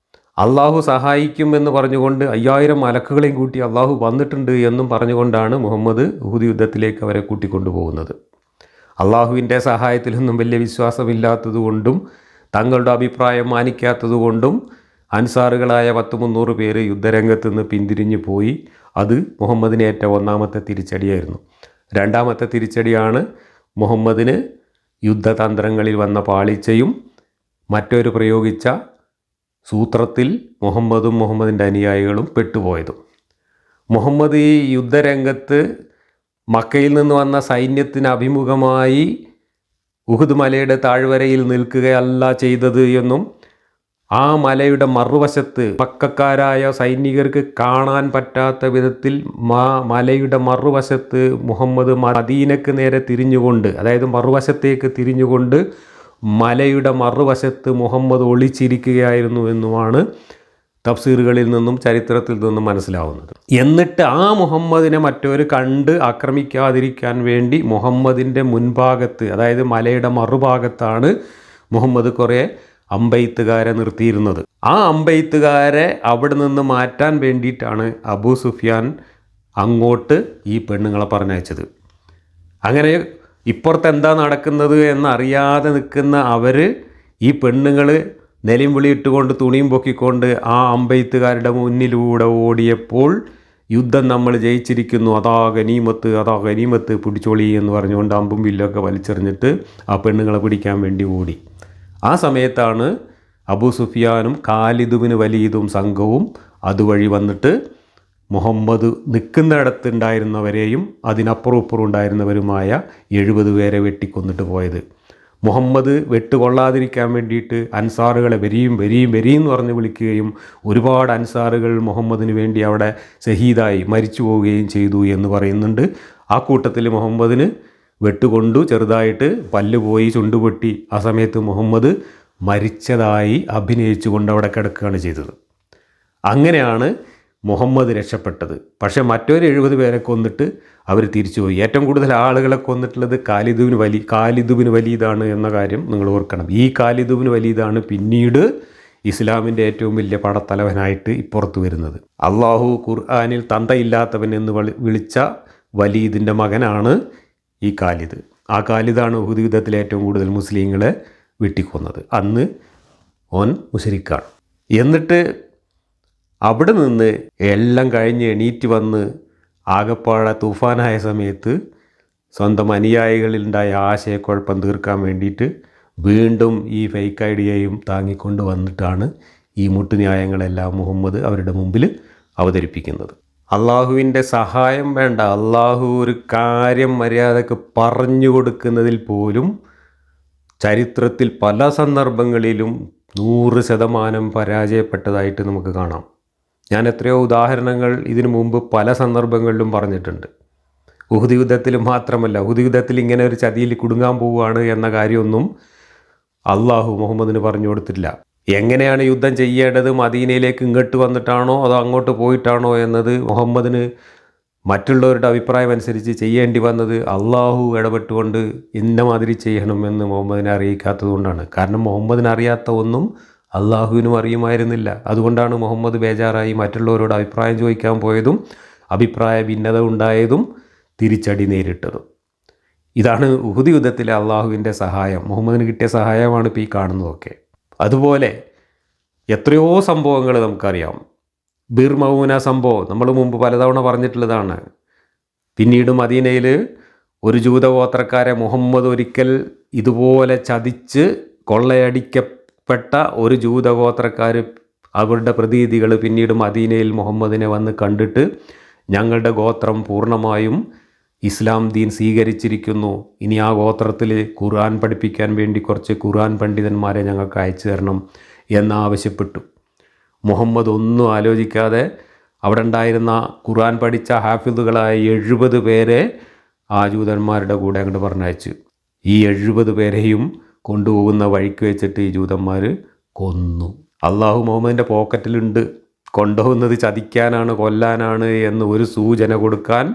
അള്ളാഹു സഹായിക്കുമെന്ന് പറഞ്ഞുകൊണ്ട് 5000 മലക്കുകളെയും കൂട്ടി അള്ളാഹു വന്നിട്ടുണ്ട് എന്നും പറഞ്ഞുകൊണ്ടാണ് മുഹമ്മദ് ഉഹുദ് യുദ്ധത്തിലേക്ക് അവരെ കൂട്ടിക്കൊണ്ടുപോകുന്നത്. അള്ളാഹുവിൻ്റെ സഹായത്തിലൊന്നും വലിയ വിശ്വാസമില്ലാത്തതുകൊണ്ടും തങ്ങളുടെ അഭിപ്രായം മാനിക്കാത്തതുകൊണ്ടും അൻസാറുകളായ 100-300 പേര് യുദ്ധരംഗത്ത് നിന്ന് പിന്തിരിഞ്ഞു പോയി. അത് മുഹമ്മദിന് ഏറ്റ ഒന്നാമത്തെ തിരിച്ചടിയായിരുന്നു. രണ്ടാമത്തെ തിരിച്ചടിയാണ് മുഹമ്മദിന് യുദ്ധതന്ത്രങ്ങളിൽ വന്ന പാളിച്ചയും മറ്റൊരു പ്രയോഗിച്ച സൂത്രത്തിൽ മുഹമ്മദും മുഹമ്മദിൻ്റെ അനുയായികളും പെട്ടുപോയതും. മുഹമ്മദ് ഈ യുദ്ധരംഗത്ത് മക്കയിൽ നിന്ന് വന്ന സൈന്യത്തിന് അഭിമുഖമായി ഉഹുദ് മലയുടെ താഴ്വരയിൽ നിൽക്കുകയല്ല ചെയ്തത് എന്നും ആ മലയുടെ മറുവശത്ത് മക്കക്കാരായ സൈനികർക്ക് കാണാൻ പറ്റാത്ത വിധത്തിൽ മലയുടെ മറുവശത്ത് മുഹമ്മദ് മദീനക്ക് നേരെ തിരിഞ്ഞുകൊണ്ട്, അതായത് മറുവശത്തേക്ക് തിരിഞ്ഞുകൊണ്ട് മലയുടെ മറുവശത്ത് മുഹമ്മദ് ഒളിച്ചിരിക്കുകയായിരുന്നു എന്നുമാണ് തഫ്സീറുകളിൽ നിന്നും ചരിത്രത്തിൽ നിന്നും മനസ്സിലാവുന്നത്. എന്നിട്ട് ആ മുഹമ്മദിനെ മറ്റൊരു കണ്ട് ആക്രമിക്കാതിരിക്കാൻ വേണ്ടി മുഹമ്മദിൻ്റെ മുൻഭാഗത്ത്, അതായത് മലയുടെ മറുഭാഗത്താണ് മുഹമ്മദ് കുറേ അമ്പെയ്ത്തുകാരെ നിർത്തിയിരുന്നത്. ആ അമ്പെയ്ത്തുകാരെ അവിടെ നിന്ന് മാറ്റാൻ വേണ്ടിയിട്ടാണ് അബൂ സുഫിയാൻ അങ്ങോട്ട് ഈ പെണ്ണുങ്ങളെ പറഞ്ഞയച്ചത്. അങ്ങനെ ഇപ്പുറത്ത് എന്താ നടക്കുന്നത് എന്നറിയാതെ നിൽക്കുന്ന അവർ, ഈ പെണ്ണുങ്ങൾ നിലയും വിളിയിട്ടുകൊണ്ട് തുണിയും പൊക്കിക്കൊണ്ട് ആ അമ്പെയ്ത്തുകാരുടെ മുന്നിലൂടെ ഓടിയപ്പോൾ യുദ്ധം നമ്മൾ ജയിച്ചിരിക്കുന്നു, അതാ ഗനീമത്ത് പിടിച്ചോളി എന്ന് പറഞ്ഞുകൊണ്ട് അമ്പും വില്ലൊക്കെ വലിച്ചെറിഞ്ഞിട്ട് ആ പെണ്ണുങ്ങളെ പിടിക്കാൻ വേണ്ടി ഓടി. ആ സമയത്താണ് അബൂ സുഫിയാനും ഖാലിദ് ബിൻ വലീദും സംഘവും അതുവഴി വന്നിട്ട് മുഹമ്മദ് നിൽക്കുന്നിടത്തുണ്ടായിരുന്നവരെയും അതിനപ്പുറം ഉണ്ടായിരുന്നവരുമായ 70 പേരെ വെട്ടിക്കൊന്നിട്ട് പോയത്. മുഹമ്മദ് വെട്ടുകൊള്ളാതിരിക്കാൻ വേണ്ടിയിട്ട് അൻസാറുകളെ വരിയും എന്ന് പറഞ്ഞ് വിളിക്കുകയും ഒരുപാട് അൻസാറുകൾ മുഹമ്മദിന് വേണ്ടി അവിടെ ഷഹീദായി മരിച്ചു പോവുകയും ചെയ്തു എന്ന് പറയുന്നുണ്ട്. ആ കൂട്ടത്തിൽ മുഹമ്മദിന് വെട്ടുകൊണ്ടു, ചെറുതായിട്ട് പല്ലുപോയി, ചുണ്ടുപൊട്ടി. ആ സമയത്ത് മുഹമ്മദ് മരിച്ചതായി അഭിനയിച്ചുകൊണ്ട് അവിടെ കിടക്കുകയാണ് ചെയ്തത്. അങ്ങനെയാണ് മുഹമ്മദ് രക്ഷപ്പെട്ടത്. പക്ഷേ മറ്റൊരു 70 പേരെ കൊന്നിട്ട് അവർ തിരിച്ചുപോയി. ഏറ്റവും കൂടുതൽ ആളുകളെ കൊന്നിട്ടുള്ളത് ഖാലിദ് ബിൻ വലീദാണ് എന്ന കാര്യം നിങ്ങൾ ഓർക്കണം. ഈ ഖാലിദ് ബിൻ വലീദാണ് പിന്നീട് ഇസ്ലാമിൻ്റെ ഏറ്റവും വലിയ പടത്തലവനായിട്ട് ഇപ്പുറത്ത് വരുന്നത്. അള്ളാഹു ഖുർആനിൽ തന്തയില്ലാത്തവൻ എന്ന് വിളിച്ച വലീദിൻ്റെ മകനാണ് ഈ ഖാലിദ്. ആ ഖാലിദാണ് ഉഹുദ് യുദ്ധത്തിൽ ഏറ്റവും കൂടുതൽ മുസ്ലിങ്ങളെ വെട്ടിക്കൊന്നത്. അന്ന് ഓൻ മുശ്രിക്കാണ്. എന്നിട്ട് അവിടെ നിന്ന് എല്ലാം കഴിഞ്ഞ് എണീറ്റ് വന്ന് ആകപ്പാടെ തൂഫാനായ സമയത്ത് സ്വന്തം അനുയായികളിലുണ്ടായ ആശയക്കുഴപ്പം തീർക്കാൻ വേണ്ടിയിട്ട് വീണ്ടും ഈ ഫേക്ക് ഐഡിയയും താങ്ങിക്കൊണ്ട് വന്നിട്ടാണ് ഈ മുട്ടുന്യായങ്ങളെല്ലാം മുഹമ്മദ് അവരുടെ മുമ്പിൽ അവതരിപ്പിക്കുന്നത്. അള്ളാഹുവിൻ്റെ സഹായം വേണ്ട, അള്ളാഹു ഒരു കാര്യം മര്യാദക്ക് പറഞ്ഞു കൊടുക്കുന്നതിൽ പോലും ചരിത്രത്തിൽ പല സന്ദർഭങ്ങളിലും 100% പരാജയപ്പെട്ടതായിട്ട് നമുക്ക് കാണാം. ഞാൻ എത്രയോ ഉദാഹരണങ്ങൾ ഇതിനു മുമ്പ് പല സന്ദർഭങ്ങളിലും പറഞ്ഞിട്ടുണ്ട്. ഉഹുദ് യുദ്ധത്തിൽ മാത്രമല്ല, ഉഹുദ് യുദ്ധത്തിൽ ഇങ്ങനെ ഒരു ചതിയിൽ കുടുങ്ങാൻ പോവുകയാണ് എന്ന കാര്യമൊന്നും അള്ളാഹു മുഹമ്മദിന് പറഞ്ഞു കൊടുത്തിട്ടില്ല. എങ്ങനെയാണ് യുദ്ധം ചെയ്യേണ്ടത്, മദീനയിലേക്ക് ഇങ്ങോട്ട് വന്നിട്ടാണോ അതോ അങ്ങോട്ട് പോയിട്ടാണോ എന്നത് മുഹമ്മദിന് മറ്റുള്ളവരുടെ അഭിപ്രായം അനുസരിച്ച് ചെയ്യേണ്ടി വന്നത് അള്ളാഹു ഇടപെട്ടുകൊണ്ട് ഇന്ന മാതിരി ചെയ്യണമെന്ന് മുഹമ്മദിനെ അറിയിക്കാത്തത് കൊണ്ടാണ്. കാരണം മുഹമ്മദിന് അറിയാത്ത ഒന്നും അള്ളാഹുവിനും അറിയുമായിരുന്നില്ല. അതുകൊണ്ടാണ് മുഹമ്മദ് ബേജാറായി മറ്റുള്ളവരോട് അഭിപ്രായം ചോദിക്കാൻ പോയതും അഭിപ്രായ ഭിന്നത ഉണ്ടായതും തിരിച്ചടി നേരിട്ടതും. ഇതാണ് ഉഹുദ് യുദ്ധത്തിലെ അള്ളാഹുവിൻ്റെ സഹായം. മുഹമ്മദിന് കിട്ടിയ സഹായമാണ് ഇപ്പോൾ ഈ കാണുന്നതൊക്കെ. അതുപോലെ എത്രയോ സംഭവങ്ങൾ നമുക്കറിയാം. ബിർ മൗന സംഭവം നമ്മൾ മുമ്പ് പലതവണ പറഞ്ഞിട്ടുള്ളതാണ്. പിന്നീട് മദീനയിൽ ഒരു ജൂതഗോത്രക്കാരെ മുഹമ്മദ് ഒരിക്കൽ ഇതുപോലെ ചതിച്ച് കൊള്ളയടിക്കപ്പെട്ട ഒരു ജൂതഗോത്രക്കാർ അവരുടെ പ്രതീതികൾ പിന്നീട് മദീനയിൽ മുഹമ്മദിനെ വന്ന് കണ്ടിട്ട് ഞങ്ങളുടെ ഗോത്രം പൂർണ്ണമായും ഇസ്ലാം ദീൻ സ്വീകരിച്ചിരിക്കുന്നു, ഇനി ആ ഗോത്രത്തിൽ ഖുർആൻ പഠിപ്പിക്കാൻ വേണ്ടി കുറച്ച് ഖുർആൻ പണ്ഡിതന്മാരെ ഞങ്ങൾക്ക് അയച്ചു തരണം എന്നാവശ്യപ്പെട്ടു. മുഹമ്മദ് ഒന്നും ആലോചിക്കാതെ അവിടെ ഉണ്ടായിരുന്ന ഖുർആൻ പഠിച്ച ഹാഫിദുകളായ 70 പേരെ ആ ജൂതന്മാരുടെ കൂടെ അങ്ങോട്ട് പറഞ്ഞയച്ചു. ഈ 70 പേരെയും കൊണ്ടുപോകുന്ന വഴിക്ക് വെച്ചിട്ട് ഈ ജൂതന്മാർ കൊന്നു. അള്ളാഹു മുഹമ്മദിൻ്റെ പോക്കറ്റിലുണ്ട്, കൊണ്ടുപോകുന്നത് ചതിക്കാനാണ്, കൊല്ലാനാണ് എന്ന് ഒരു സൂചന കൊടുക്കാൻ,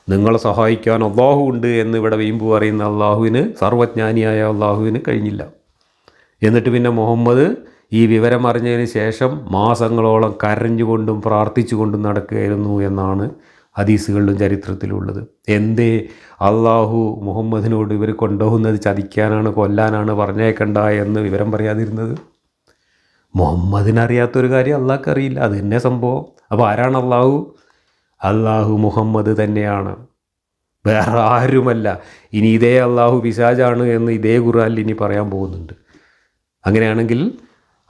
നിങ്ങളെ സഹായിക്കാൻ അള്ളാഹു ഉണ്ട് എന്ന് ഇവിടെ വീമ്പ് പറയുന്ന അള്ളാഹുവിന്, സർവജ്ഞാനിയായ അള്ളാഹുവിന് കഴിഞ്ഞില്ല. എന്നിട്ട് പിന്നെ മുഹമ്മദ് ഈ വിവരം അറിഞ്ഞതിന് ശേഷം മാസങ്ങളോളം കരഞ്ഞുകൊണ്ടും പ്രാർത്ഥിച്ചുകൊണ്ടും നടക്കുകയായിരുന്നു എന്നാണ് ഹദീസുകളിലും ചരിത്രത്തിലുള്ളത്. എന്തേ അള്ളാഹു മുഹമ്മദിനോട് ഇവർ കൊണ്ടുപോകുന്നത് ചതിക്കാനാണ്, കൊല്ലാനാണ്, പറഞ്ഞേക്കണ്ട എന്ന് വിവരം പറയാതിരുന്നത്? മുഹമ്മദിനറിയാത്തൊരു കാര്യം അള്ളാഹ്ക്ക് അറിയില്ല, അത് തന്നെ സംഭവം. അപ്പോൾ ആരാണ് അള്ളാഹു? അള്ളാഹു മുഹമ്മദ് തന്നെയാണ്, വേറെ ആരുമല്ല. ഇനി ഇതേ അള്ളാഹു പിശാചാണ് എന്ന് ഇതേ ഖുർആനിൽ ഇനി പറയാൻ പോകുന്നുണ്ട്. അങ്ങനെയാണെങ്കിൽ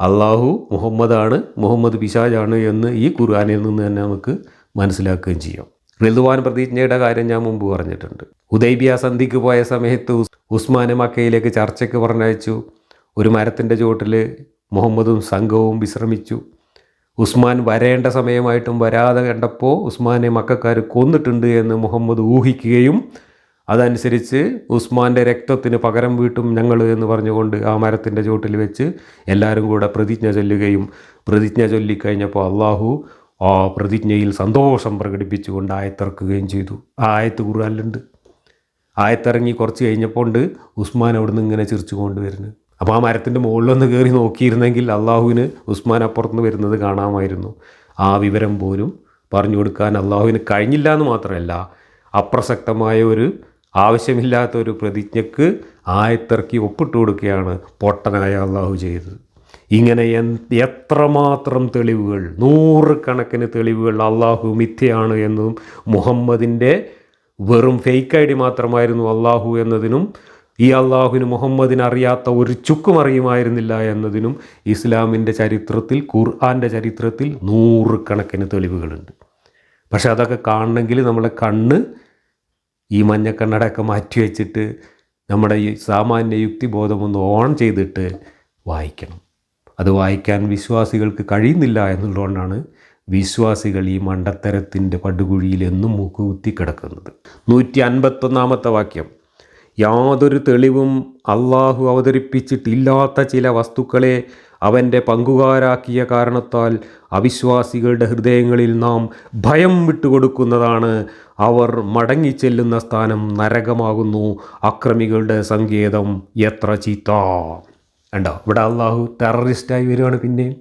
അള്ളാഹു മുഹമ്മദാണ്, മുഹമ്മദ് പിശാചാണ് എന്ന് ഈ ഖുർആനിൽ നിന്ന് തന്നെ നമുക്ക് മനസ്സിലാക്കുകയും ചെയ്യാം. റിദ്വാൻ പ്രതിജ്ഞയുടെ കാര്യം ഞാൻ മുമ്പ് പറഞ്ഞിട്ടുണ്ട്. ഹുദൈബിയ സന്ധിക്ക് പോയ സമയത്ത് ഉസ്മാനെ മക്കയിലേക്ക് ചർച്ചയ്ക്ക് പറഞ്ഞയച്ചു. ഒരു മരത്തിൻ്റെ ചുവട്ടിൽ മുഹമ്മദും സംഘവും വിശ്രമിച്ചു. ഉസ്മാൻ വരേണ്ട സമയമായിട്ടും വരാതെ കണ്ടപ്പോൾ ഉസ്മാനെ മക്കാർ കൊന്നിട്ടുണ്ട് എന്ന് മുഹമ്മദ് ഊഹിക്കുകയും അതനുസരിച്ച് ഉസ്മാൻ്റെ രക്തത്തിന് പകരം വീട്ടും ഞങ്ങൾ എന്ന് പറഞ്ഞുകൊണ്ട് ആ മരത്തിൻ്റെ ചുവട്ടിൽ വെച്ച് എല്ലാവരും കൂടെ പ്രതിജ്ഞ ചൊല്ലുകയും, പ്രതിജ്ഞ ചൊല്ലിക്കഴിഞ്ഞപ്പോൾ അള്ളാഹു ആ പ്രതിജ്ഞയിൽ സന്തോഷം പ്രകടിപ്പിച്ചുകൊണ്ട് ആയത്തിറക്കുകയും ചെയ്തു. ആ ആയത്ത് ഖുർആനിലുണ്ട്. ആയത്തിറങ്ങി കുറച്ച് കഴിഞ്ഞപ്പോൾ ഉണ്ട് ഉസ്മാൻ അവിടുന്ന് ഇങ്ങനെ ചിരിച്ചു കൊണ്ടുവരുന്നു. അപ്പോൾ ആ മരത്തിൻ്റെ മുകളിലൊന്ന് കയറി നോക്കിയിരുന്നെങ്കിൽ അള്ളാഹുവിന് ഉസ്മാൻ അപ്പുറത്തുനിന്ന് വരുന്നത് കാണാമായിരുന്നു. ആ വിവരം പോലും പറഞ്ഞു കൊടുക്കാൻ അള്ളാഹുവിന് കഴിഞ്ഞില്ല എന്ന് മാത്രമല്ല, അപ്രസക്തമായ ഒരു ആവശ്യമില്ലാത്ത ഒരു പ്രതിജ്ഞയ്ക്ക് ആയത്തിറക്കി ഒപ്പിട്ട് കൊടുക്കുകയാണ് പൊട്ടനായ അള്ളാഹു ചെയ്തത്. ഇങ്ങനെ എത്രമാത്രം തെളിവുകൾ, നൂറുകണക്കിന് തെളിവുകൾ അള്ളാഹു മിഥ്യയാണ് എന്നും മുഹമ്മദിൻ്റെ വെറും ഫേക്ക് ഐ ഡി മാത്രമായിരുന്നു അള്ളാഹു എന്നതിനും ഈ അള്ളാഹുവിന് മുഹമ്മദിന് അറിയാത്ത ഒരു ചുക്കും അറിയുമായിരുന്നില്ല എന്നതിനും ഇസ്ലാമിൻ്റെ ചരിത്രത്തിൽ, ഖുർആൻ്റെ ചരിത്രത്തിൽ നൂറുകണക്കിന് തെളിവുകളുണ്ട്. പക്ഷെ അതൊക്കെ കാണണമെങ്കിൽ നമ്മളെ കണ്ണ് ഈ മഞ്ഞക്കണ്ണടയൊക്കെ മാറ്റി വെച്ചിട്ട് നമ്മുടെ ഈ സാമാന്യ യുക്തിബോധമൊന്ന് ഓൺ ചെയ്തിട്ട് വായിക്കണം. അത് വായിക്കാൻ വിശ്വാസികൾക്ക് കഴിയുന്നില്ല എന്നുള്ളതുകൊണ്ടാണ് വിശ്വാസികൾ ഈ മണ്ടത്തരത്തിൻ്റെ പടുകുഴിയിൽ എന്നും മൂക്കുകുത്തി കിടക്കുന്നത്. 151 വാക്യം. യാതൊരു തെളിവും അള്ളാഹു അവതരിപ്പിച്ചിട്ടില്ലാത്ത ചില വസ്തുക്കളെ അവൻ്റെ പങ്കുകാരാക്കിയ കാരണത്താൽ അവിശ്വാസികളുടെ ഹൃദയങ്ങളിൽ നാം ഭയം വിട്ടുകൊടുക്കുന്നതാണ്. അവർ മടങ്ങിച്ചെല്ലുന്ന സ്ഥാനം നരകമാകുന്നു. അക്രമികളുടെ സങ്കേതം എത്ര ചീത്ത. കണ്ടോ, ഇവിടെ അള്ളാഹു ടെററിസ്റ്റായി വരികയാണ്. പിന്നെയും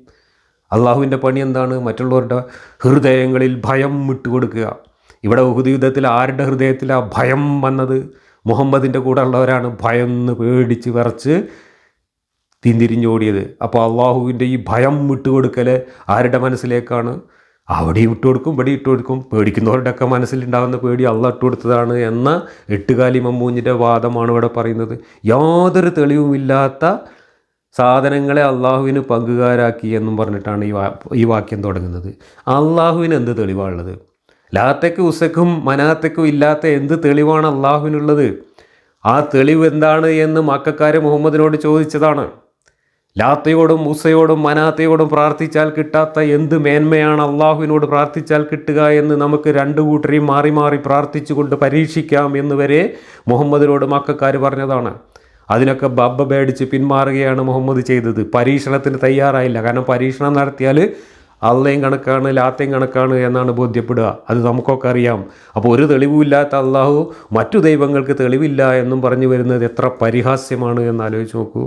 അള്ളാഹുവിൻ്റെ പണി എന്താണ്? മറ്റുള്ളവരുടെ ഹൃദയങ്ങളിൽ ഭയം വിട്ടുകൊടുക്കുക. ഇവിടെ ഉഹുദ് യുദ്ധത്തിൽ ആരുടെ ഹൃദയത്തിലാണ് ഭയം വന്നത്? മുഹമ്മദിൻ്റെ കൂടെ ഉള്ളവരാണ് ഭയന്ന് പേടിച്ച് വിറച്ച് തിരിഞ്ഞോടിയത്. അപ്പോൾ അള്ളാഹുവിൻ്റെ ഈ ഭയം വിട്ടുകൊടുക്കൽ ആരുടെ മനസ്സിലേക്കാണ്? അവിടെ ഇട്ടുകൊടുക്കും, ഇവിടെ ഇട്ടുകൊടുക്കും. പേടിക്കുന്നവരുടെയൊക്കെ മനസ്സിലുണ്ടാകുന്ന പേടി അള്ളാഹ് ഇട്ടുകൊടുത്തതാണ് എന്ന എട്ടുകാലി മമ്മൂഞ്ഞിൻ്റെ വാദമാണ് ഇവിടെ പറയുന്നത്. യാതൊരു തെളിവുമില്ലാത്ത സാധനങ്ങളെ അള്ളാഹുവിന് പങ്കുകാരാക്കി എന്നും പറഞ്ഞിട്ടാണ് ഈ വാക്യം തുടങ്ങുന്നത്. അള്ളാഹുവിന് എന്ത് തെളിവാണുള്ളത്? ലാത്തയ്ക്കും ഉസ്സയ്ക്കും മനാത്തയ്ക്കും ഇല്ലാത്ത എന്ത് തെളിവാണ് അള്ളാഹുവിനുള്ളത്? ആ തെളിവ് എന്താണ് എന്ന് മക്കക്കാർ മുഹമ്മദിനോട് ചോദിച്ചതാണ്. ലാത്തയോടും ഉസ്സയോടും മനാത്തയോടും പ്രാർത്ഥിച്ചാൽ കിട്ടാത്ത എന്ത് മേന്മയാണ് അള്ളാഹുവിനോട് പ്രാർത്ഥിച്ചാൽ കിട്ടുക എന്ന് നമുക്ക് രണ്ടു കൂട്ടരെയും മാറി മാറി പ്രാർത്ഥിച്ചുകൊണ്ട് പരീക്ഷിക്കാം എന്ന് വരെ മുഹമ്മദിനോട് മക്കക്കാർ പറഞ്ഞതാണ്. അതിനൊക്കെ ബബ്ബ പേടിച്ച് പിന്മാറുകയാണ് മുഹമ്മദ് ചെയ്തത്. പരീക്ഷണത്തിന് തയ്യാറായില്ല. കാരണം പരീക്ഷണം നടത്തിയാൽ അള്ളയും കണക്കാണ്, ലാത്തയും കണക്കാണ് എന്നാണ് ബോധ്യപ്പെടുക. അത് നമുക്കൊക്കെ അറിയാം. അപ്പോൾ ഒരു തെളിവുമില്ലാത്ത അള്ളാഹു മറ്റു ദൈവങ്ങൾക്ക് തെളിവില്ല എന്നും പറഞ്ഞു വരുന്നത് എത്ര പരിഹാസ്യമാണ് എന്നാലോചിച്ച് നോക്കൂ.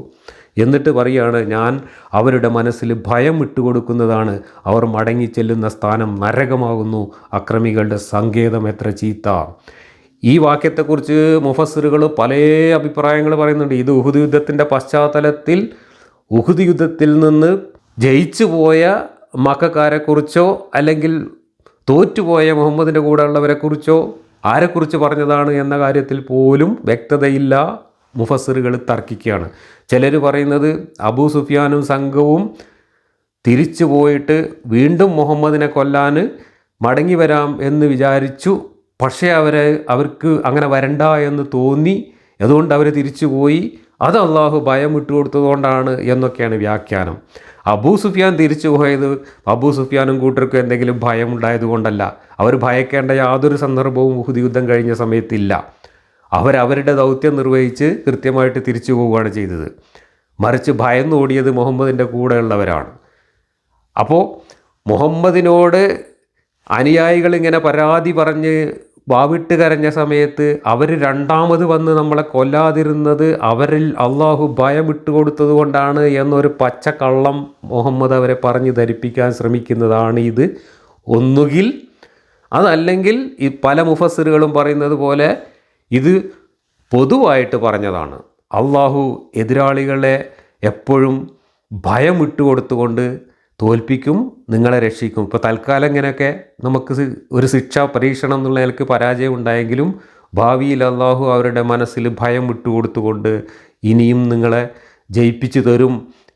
എന്നിട്ട് പറയുകയാണ്, ഞാൻ അവരുടെ മനസ്സിൽ ഭയം ഇട്ടുകൊടുക്കുന്നതാണ്. അവർ മടങ്ങിച്ചെല്ലുന്ന സ്ഥാനം നരകമാകുന്നു. അക്രമികളുടെ സങ്കേതം എത്ര ചീത്ത. ഈ വാക്യത്തെക്കുറിച്ച് മുഫസ്സിറുകൾ പല അഭിപ്രായങ്ങൾ പറയുന്നുണ്ട്. ഇത് ഉഹുദ് യുദ്ധത്തിൻ്റെ പശ്ചാത്തലത്തിൽ ഉഹുദ് യുദ്ധത്തിൽ നിന്ന് ജയിച്ചു പോയ മക്കക്കാരെക്കുറിച്ചോ അല്ലെങ്കിൽ തോറ്റുപോയ മുഹമ്മദിൻ്റെ കൂടെ ഉള്ളവരെക്കുറിച്ചോ ആരെക്കുറിച്ച് പറഞ്ഞതാണ് എന്ന കാര്യത്തിൽ പോലും വ്യക്തതയില്ല. മുഫസ്സിറുകൾ തർക്കിക്കുകയാണ്. ചിലർ പറയുന്നത് അബൂ സുഫിയാനും സംഘവും തിരിച്ചു പോയിട്ട് വീണ്ടും മുഹമ്മദിനെ കൊല്ലാൻ മടങ്ങി വരാം എന്ന് വിചാരിച്ചു. പക്ഷേ അവർക്ക് അങ്ങനെ വരണ്ട എന്ന് തോന്നി. അതുകൊണ്ട് അവർ തിരിച്ചു പോയി. അത് അള്ളാഹു ഭയം വിട്ടുകൊടുത്തതുകൊണ്ടാണ് എന്നൊക്കെയാണ് വ്യാഖ്യാനം. അബൂ സുഫിയാൻ തിരിച്ചു പോയത് അബൂ സുഫിയാനും കൂട്ടർക്കും എന്തെങ്കിലും ഭയം ഉണ്ടായതുകൊണ്ടല്ല. അവർ ഭയക്കേണ്ട യാതൊരു സന്ദർഭവും ഉഹുദ് യുദ്ധം കഴിഞ്ഞ സമയത്തില്ല. അവരവരുടെ ദൗത്യം നിർവഹിച്ച് കൃത്യമായിട്ട് തിരിച്ചു പോവുകയാണ് ചെയ്തത്. മറിച്ച് ഭയന്നോടിയത് മുഹമ്മദിൻ്റെ കൂടെയുള്ളവരാണ്. അപ്പോൾ മുഹമ്മദിനോട് അനുയായികൾ ഇങ്ങനെ പരാതി പറഞ്ഞ് വാവിട്ട് കരഞ്ഞ സമയത്ത് അവർ രണ്ടാമത് വന്ന് നമ്മളെ കൊല്ലാതിരുന്നത് അവരിൽ അള്ളാഹു ഭയം ഇട്ടുകൊടുത്തത് കൊണ്ടാണ് എന്നൊരു പച്ചക്കള്ളം മുഹമ്മദ് അവരെ പറഞ്ഞ് ധരിപ്പിക്കാൻ ശ്രമിക്കുന്നതാണ് ഇത്. ഒന്നുകിൽ അതല്ലെങ്കിൽ ഈ പല മുഫസ്സിറുകളും പറയുന്നത് പോലെ ഇത് പൊതുവായിട്ട് പറഞ്ഞതാണ്. അള്ളാഹു എതിരാളികളെ എപ്പോഴും ഭയം ഇട്ടുകൊടുത്തുകൊണ്ട് തോൽപ്പിക്കും, നിങ്ങളെ രക്ഷിക്കും. ഇപ്പോൾ തൽക്കാലം ഇങ്ങനെയൊക്കെ നമുക്ക് ഒരു ശിക്ഷ പരീക്ഷണം എന്നുള്ള നിലക്ക് പരാജയം ഉണ്ടായെങ്കിലും ഭാവിയിൽ അള്ളാഹു അവരുടെ മനസ്സിൽ ഭയം വിട്ടുകൊടുത്തുകൊണ്ട് ഇനിയും നിങ്ങളെ ജയിപ്പിച്ചു തരും,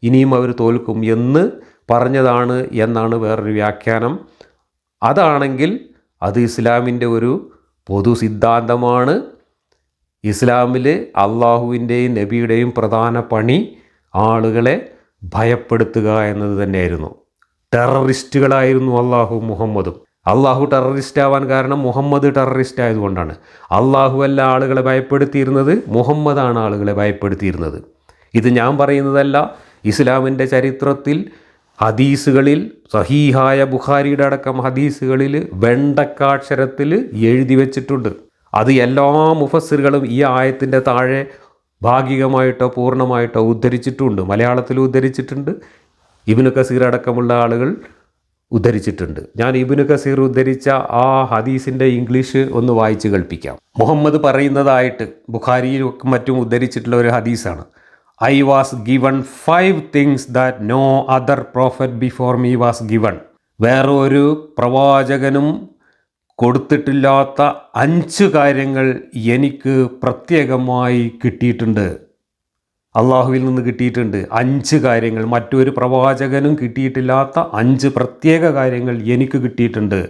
ഇനിയും അവർ തോൽക്കും എന്ന് പറഞ്ഞതാണ് എന്നാണ് വേറൊരു വ്യാഖ്യാനം. അതാണെങ്കിൽ അത് ഇസ്ലാമിൻ്റെ ഒരു പൊതു സിദ്ധാന്തമാണ്. ഇസ്ലാമിൽ അള്ളാഹുവിൻ്റെയും നബിയുടെയും പ്രധാന പണി ആളുകളെ ഭയപ്പെടുത്തുക എന്നത് തന്നെയായിരുന്നു. ടെററിസ്റ്റുകളായിരുന്നു അള്ളാഹു മുഹമ്മദും. അള്ളാഹു ടെററിസ്റ്റ് ആവാൻ കാരണം മുഹമ്മദ് ടെററിസ്റ്റ് ആയതുകൊണ്ടാണ്. അള്ളാഹു അല്ല ആളുകളെ ഭയപ്പെടുത്തിയിരുന്നത്, മുഹമ്മദാണ് ആളുകളെ ഭയപ്പെടുത്തിയിരുന്നത്. ഇത് ഞാൻ പറയുന്നതല്ല. ഇസ്ലാമിൻ്റെ ചരിത്രത്തിൽ ഹദീസുകളിൽ, സഹീഹായ ബുഖാരിയുടെ അടക്കം ഹദീസുകളിൽ വെണ്ടക്കാക്ഷരത്തിൽ എഴുതി വച്ചിട്ടുണ്ട്. അത് എല്ലാ മുഫസ്സിറുകളും ഈ ആയത്തിൻ്റെ താഴെ ഭാഗികമായിട്ടോ പൂർണ്ണമായിട്ടോ ഉദ്ധരിച്ചിട്ടുണ്ട്. മലയാളത്തിൽ ഉദ്ധരിച്ചിട്ടുണ്ട്, ഇബ്നു കസീർ അടക്കമുള്ള ആളുകൾ ഉദ്ധരിച്ചിട്ടുണ്ട്. ഞാൻ ഇബ്നു കസീർ ഉദ്ധരിച്ച ആ ഹദീസിൻ്റെ ഇംഗ്ലീഷ് ഒന്ന് വായിച്ച് കേൾപ്പിക്കാം. മുഹമ്മദ് പറയുന്നതായിട്ട് ബുഖാരിയിലും മറ്റും ഉദ്ധരിച്ചിട്ടുള്ള ഒരു ഹദീസാണ്. I was given 5 things that no other prophet before me was given. വേറെ ഒരു പ്രവാചകനും കൊടുത്തിട്ടില്ലാത്ത 5 കാര്യങ്ങൾ എനിക്ക് പ്രത്യേകമായി കിട്ടിയിട്ടുണ്ട്, അള്ളാഹുവിൽ നിന്ന് കിട്ടിയിട്ടുണ്ട്. 5 കാര്യങ്ങൾ, മറ്റൊരു പ്രവാചകനും കിട്ടിയിട്ടില്ലാത്ത 5 പ്രത്യേക കാര്യങ്ങൾ എനിക്ക് കിട്ടിയിട്ടുണ്ട്.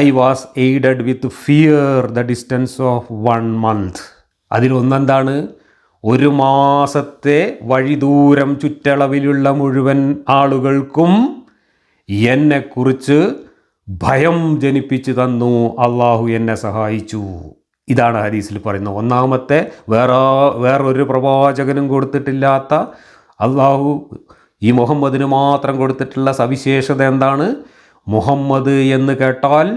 I was aided with fear the distance of 1 month. അതിലൊന്നെന്താണ്? 1 മാസത്തെ വഴിദൂരം ചുറ്റളവിലുള്ള മുഴുവൻ ആളുകൾക്കും എന്നെക്കുറിച്ച് ഭയം ജനിപ്പിച്ചു തന്നു, അള്ളാഹു എന്നെ സഹായിച്ചു. ഇതാണ് ഹദീസിൽ പറയുന്നത്. ഒന്നാമത്തെ വേറൊരു പ്രവാചകനും കൊടുത്തിട്ടില്ലാത്ത, അള്ളാഹു ഈ മുഹമ്മദിന് മാത്രം കൊടുത്തിട്ടുള്ള സവിശേഷത എന്താണ്? മുഹമ്മദ് എന്ന് കേട്ടാൽ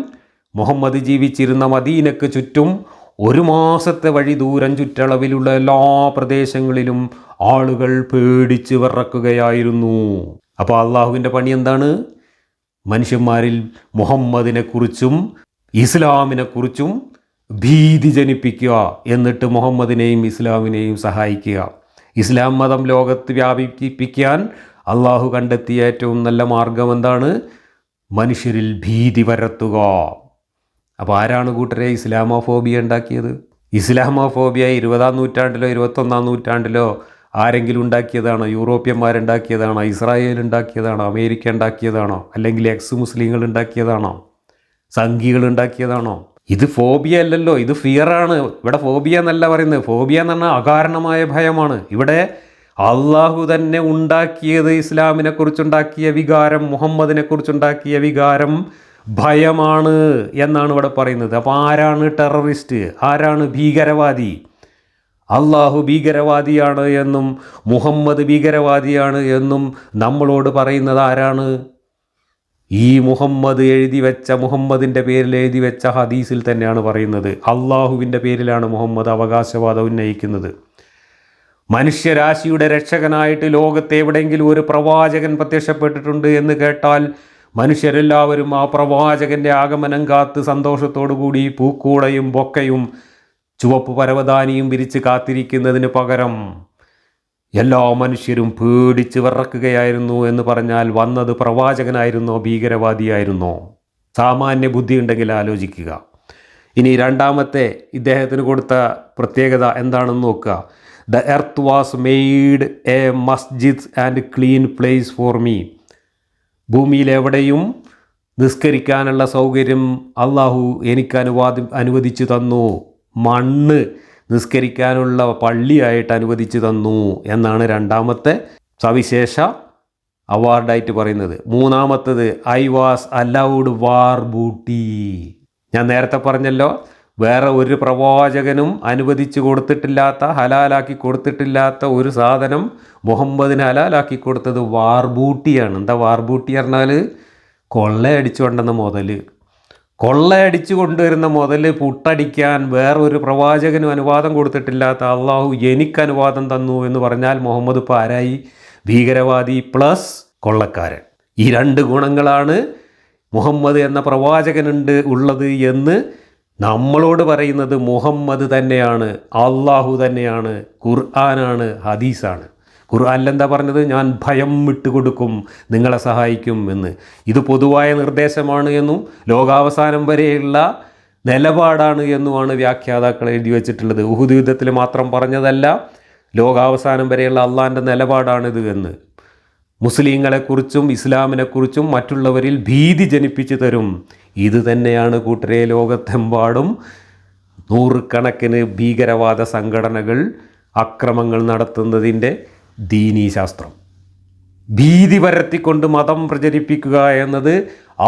മുഹമ്മദ് ജീവിച്ചിരുന്ന മദീനക്ക് ചുറ്റും 1 മാസത്തെ വഴി ദൂരം ചുറ്റളവിലുള്ള എല്ലാ പ്രദേശങ്ങളിലും ആളുകൾ പേടിച്ച് വിറക്കുകയായിരുന്നു. അപ്പോൾ അള്ളാഹുവിൻ്റെ പണി എന്താണ്? മനുഷ്യന്മാരിൽ മുഹമ്മദിനെക്കുറിച്ചും ഇസ്ലാമിനെക്കുറിച്ചും ഭീതി ജനിപ്പിക്കുക, എന്നിട്ട് മുഹമ്മദിനെയും ഇസ്ലാമിനെയും സഹായിക്കുക. ഇസ്ലാം മതം ലോകത്ത് വ്യാപിപ്പിക്കാൻ അള്ളാഹു കണ്ടെത്തിയ ഏറ്റവും നല്ല മാർഗം എന്താണ്? മനുഷ്യരിൽ ഭീതി പരത്തുക. അപ്പോൾ ആരാണ് കൂട്ടരെ ഇസ്ലാമോഫോബിയ ഉണ്ടാക്കിയത്? ഇസ്ലാമോഫോബിയ 20-ാം നൂറ്റാണ്ടിലോ 21-ാം നൂറ്റാണ്ടിലോ ആരെങ്കിലും ഉണ്ടാക്കിയതാണോ? യൂറോപ്യന്മാരുണ്ടാക്കിയതാണോ? ഇസ്രായേൽ ഉണ്ടാക്കിയതാണോ? അമേരിക്ക ഉണ്ടാക്കിയതാണോ? അല്ലെങ്കിൽ എക്സ് മുസ്ലിങ്ങൾ ഉണ്ടാക്കിയതാണോ? സംഘികൾ ഉണ്ടാക്കിയതാണോ? ഇത് ഫോബിയ അല്ലല്ലോ, ഇത് ഫിയറാണ്. ഇവിടെ ഫോബിയ എന്നല്ല പറയുന്നത്. ഫോബിയ എന്ന് പറഞ്ഞാൽ അകാരണമായ ഭയമാണ്. ഇവിടെ അള്ളാഹു തന്നെ ഉണ്ടാക്കിയത്, ഇസ്ലാമിനെ കുറിച്ചുണ്ടാക്കിയ വികാരം, മുഹമ്മദിനെ കുറിച്ചുണ്ടാക്കിയ വികാരം ഭയമാണ് എന്നാണ് ഇവിടെ പറയുന്നത്. അപ്പോൾ ആരാണ് ടെററിസ്റ്റ്? ആരാണ് ഭീകരവാദി? അള്ളാഹു ഭീകരവാദിയാണ് എന്നും മുഹമ്മദ് ഭീകരവാദിയാണ് എന്നും നമ്മളോട് പറയുന്നത് ആരാണ്? ഈ മുഹമ്മദ് മുഹമ്മദിൻ്റെ പേരിൽ എഴുതി വെച്ച ഹദീസിൽ തന്നെയാണ് പറയുന്നത്. അള്ളാഹുവിൻ്റെ പേരിലാണ് മുഹമ്മദ് അവകാശവാദം ഉന്നയിക്കുന്നത്. മനുഷ്യരാശിയുടെ രക്ഷകനായിട്ട് ലോകത്ത് എവിടെയെങ്കിലും ഒരു പ്രവാചകൻ പ്രത്യക്ഷപ്പെട്ടിട്ടുണ്ട് എന്ന് കേട്ടാൽ മനുഷ്യരെല്ലാവരും ആ പ്രവാചകൻ്റെ ആഗമനം കാത്ത് സന്തോഷത്തോടു കൂടി പൂക്കൂടയും ബൊക്കയും ചുവപ്പ് പരവതാനിയും വിരിച്ച് കാത്തിരിക്കുന്നതിന് പകരം എല്ലാ മനുഷ്യരും പേടിച്ച് വിറക്കുകയായിരുന്നു എന്ന് പറഞ്ഞാൽ വന്നത് പ്രവാചകനായിരുന്നോ ഭീകരവാദിയായിരുന്നോ? സാമാന്യ ബുദ്ധി ഉണ്ടെങ്കിൽ ആലോചിക്കുക. ഇനി രണ്ടാമത്തെ ഇദ്ദേഹത്തിന് കൊടുത്ത പ്രത്യേകത എന്താണെന്ന് നോക്കുക. The earth was made a masjid and clean place for me. ഭൂമിയിലെവിടെയും നിസ്കരിക്കാനുള്ള സൗകര്യം അള്ളാഹു എനിക്ക് അനുവദിച്ചു തന്നു. മണ്ണ് നിസ്കരിക്കാനുള്ള പള്ളിയായിട്ട് അനുവദിച്ചു തന്നു എന്നാണ് രണ്ടാമത്തെ സവിശേഷ അവാർഡായിട്ട് പറയുന്നത്. മൂന്നാമത്തത് I was allowed war booty. ഞാൻ നേരത്തെ പറഞ്ഞല്ലോ, വേറെ ഒരു പ്രവാചകനും അനുവദിച്ചു കൊടുത്തിട്ടില്ലാത്ത, ഹലാലാക്കി കൊടുത്തിട്ടില്ലാത്ത ഒരു സാധനം മുഹമ്മദിന് ഹലാലാക്കി കൊടുത്തത് വാർ ബൂട്ടിയാണ്. എന്താ വാർ ബൂട്ടി പറഞ്ഞാൽ? കൊള്ളയടിച്ചു കൊണ്ടുവന്ന മുതൽ. കൊള്ളയടിച്ചു കൊണ്ടുവരുന്ന മുതൽ പുട്ടടിക്കാൻ വേറൊരു പ്രവാചകനും അനുവാദം കൊടുത്തിട്ടില്ലാത്ത അള്ളാഹു എനിക്ക് അനുവാദം തന്നു എന്ന് പറഞ്ഞാൽ മുഹമ്മദ് ഇപ്പോൾ ആരായി? ഭീകരവാദി പ്ലസ് കൊള്ളക്കാരൻ. ഈ 2 ഗുണങ്ങളാണ് മുഹമ്മദ് എന്ന പ്രവാചകനുണ്ട് ഉള്ളത് എന്ന് നമ്മളോട് പറയുന്നത് മുഹമ്മദ് തന്നെയാണ്, അള്ളാഹു തന്നെയാണ്, ഖുർആനാണ്, ഹദീസാണ്. ഖുർആനിൽ എന്താ പറഞ്ഞത്? ഞാൻ ഭയം വിട്ടുകൊടുക്കും, നിങ്ങളെ സഹായിക്കും എന്ന്. ഇത് പൊതുവായ നിർദ്ദേശമാണ് എന്നും ലോകാവസാനം വരെയുള്ള നിലപാടാണ് എന്നുമാണ് വ്യാഖ്യാതാക്കൾ എഴുതി വച്ചിട്ടുള്ളത്. ഉഹുദ് യുദ്ധത്തിൽ മാത്രം പറഞ്ഞതല്ല, ലോകാവസാനം വരെയുള്ള അള്ളാഹിൻ്റെ നിലപാടാണിത് എന്ന്. മുസ്ലിങ്ങളെക്കുറിച്ചും ഇസ്ലാമിനെക്കുറിച്ചും മറ്റുള്ളവരിൽ ഭീതി ജനിപ്പിച്ചു തരും. ഇത് തന്നെയാണ് കൂട്ടരെ ലോകത്തെമ്പാടും നൂറുകണക്കിന് ഭീകരവാദ സംഘടനകൾ അക്രമങ്ങൾ നടത്തുന്നതിൻ്റെ ദീനീശാസ്ത്രം. ഭീതി പരത്തിക്കൊണ്ട് മതം പ്രചരിപ്പിക്കുക എന്നത്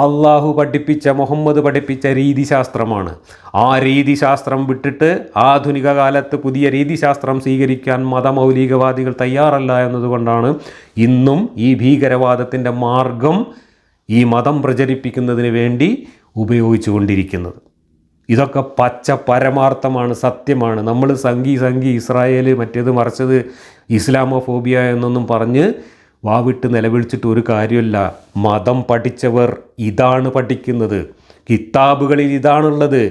അള്ളാഹു പഠിപ്പിച്ച, മുഹമ്മദ് പഠിപ്പിച്ച രീതിശാസ്ത്രമാണ്. ആ രീതിശാസ്ത്രം വിട്ടിട്ട് ആധുനിക കാലത്ത് പുതിയ രീതിശാസ്ത്രം സ്വീകരിക്കാൻ മതമൗലികവാദികൾ തയ്യാറല്ല എന്നതുകൊണ്ടാണ് ഇന്നും ഈ ഭീകരവാദത്തിൻ്റെ മാർഗം ഈ മതം പ്രചരിപ്പിക്കുന്നതിന് വേണ്ടി ഉപയോഗിച്ചു കൊണ്ടിരിക്കുന്നത്. ഇതൊക്കെ പച്ച പരമാർത്ഥമാണ്, സത്യമാണ്. നമ്മൾ സംഘി ഇസ്രായേൽ മറ്റേത് മറിച്ചത് ഇസ്ലാമോഫോബിയ എന്നൊന്നും പറഞ്ഞ് വാവിട്ട് നിലവിളിച്ചിട്ട് ഒരു കാര്യമില്ല. മതം പഠിച്ചവർ ഇതാണ് പഠിക്കുന്നത്. കിതാബുകളിൽ ഇതാണുള്ളത്,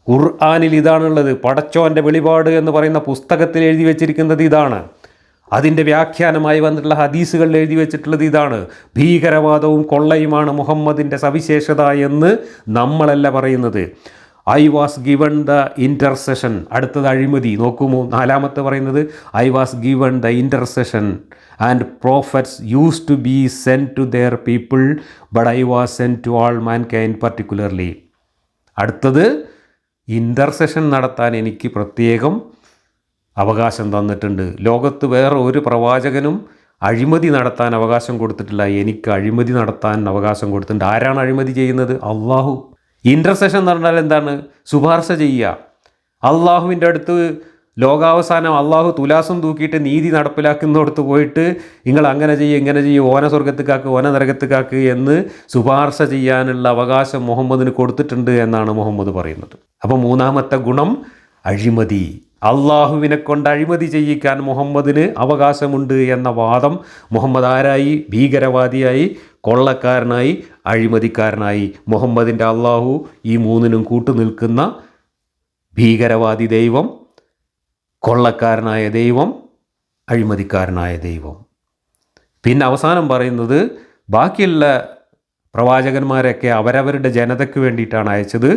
ഖുർആനിൽ ഇതാണുള്ളത്. പടച്ചോൻ്റെ വെളിപാട് എന്ന് പറയുന്ന പുസ്തകത്തിൽ എഴുതി വച്ചിരിക്കുന്നത് ഇതാണ്. അതിൻ്റെ വ്യാഖ്യാനമായി വന്നിട്ടുള്ള ഹദീസുകളിൽ എഴുതി വെച്ചിട്ടുള്ളത് ഇതാണ്. ഭീകരവാദവും കൊള്ളയുമാണ് മുഹമ്മദിൻ്റെ സവിശേഷത എന്ന് നമ്മളല്ല പറയുന്നത്. I was given the intercession. അടുത്തത് അഴിമതി. നോക്കുമോ, നാലാമത്തെ പറയുന്നത് I was given the intercession and prophets use to be sent to their people but I was sent to all mankind particularly. അടുത്തത് ഇൻ്റർസെഷൻ നടത്താൻ എനിക്ക് പ്രത്യേകം അവകാശം തന്നിട്ടുണ്ട്. ലോകത്ത് വേറെ ഒരു പ്രവാചകനും അഴിമതി നടത്താൻ അവകാശം കൊടുത്തിട്ടില്ല. എനിക്ക് അഴിമതി നടത്താൻ അവകാശം കൊടുത്തിട്ടുണ്ട്. ആരാണ് അഴിമതി ചെയ്യുന്നത്? അള്ളാഹു. ഇൻ്റർസെഷൻ എന്ന് പറഞ്ഞാൽ എന്താണ്? ശുപാർശ ചെയ്യുക. അള്ളാഹുവിൻ്റെ അടുത്ത് ലോകാവസാനം അള്ളാഹു തുലാസം തൂക്കിയിട്ട് നീതി നടപ്പിലാക്കുന്നിടത്ത് പോയിട്ട് നിങ്ങൾ അങ്ങനെ ചെയ്യുക, ഇങ്ങനെ ചെയ്യുക, ഓന സ്വർഗത്തുക്കാക്ക്, ഓന നരകത്തുക്കാക്ക് എന്ന് ശുപാർശ ചെയ്യാനുള്ള അവകാശം മുഹമ്മദിന് കൊടുത്തിട്ടുണ്ട് എന്നാണ് മുഹമ്മദ് പറയുന്നത്. അപ്പോൾ മൂന്നാമത്തെ ഗുണം അഴിമതി. അള്ളാഹുവിനെ കൊണ്ട് അഴിമതി ചെയ്യിക്കാൻ മുഹമ്മദിന് അവകാശമുണ്ട് എന്ന വാദം മുഹമ്മദ് ആരായി? ഭീകരവാദിയായി, കൊള്ളക്കാരനായി, അഴിമതിക്കാരനായി. മുഹമ്മദിൻ്റെ അള്ളാഹു ഈ മൂന്നിനും കൂട്ടുനിൽക്കുന്ന ഭീകരവാദി ദൈവം, കൊള്ളക്കാരനായ ദൈവം, അഴിമതിക്കാരനായ ദൈവം. പിന്നെ അവസാനം പറയുന്നത് ബാക്കിയുള്ള പ്രവാചകന്മാരൊക്കെ അവരവരുടെ ജനതയ്ക്ക് വേണ്ടിയിട്ടാണ് അയച്ചത്,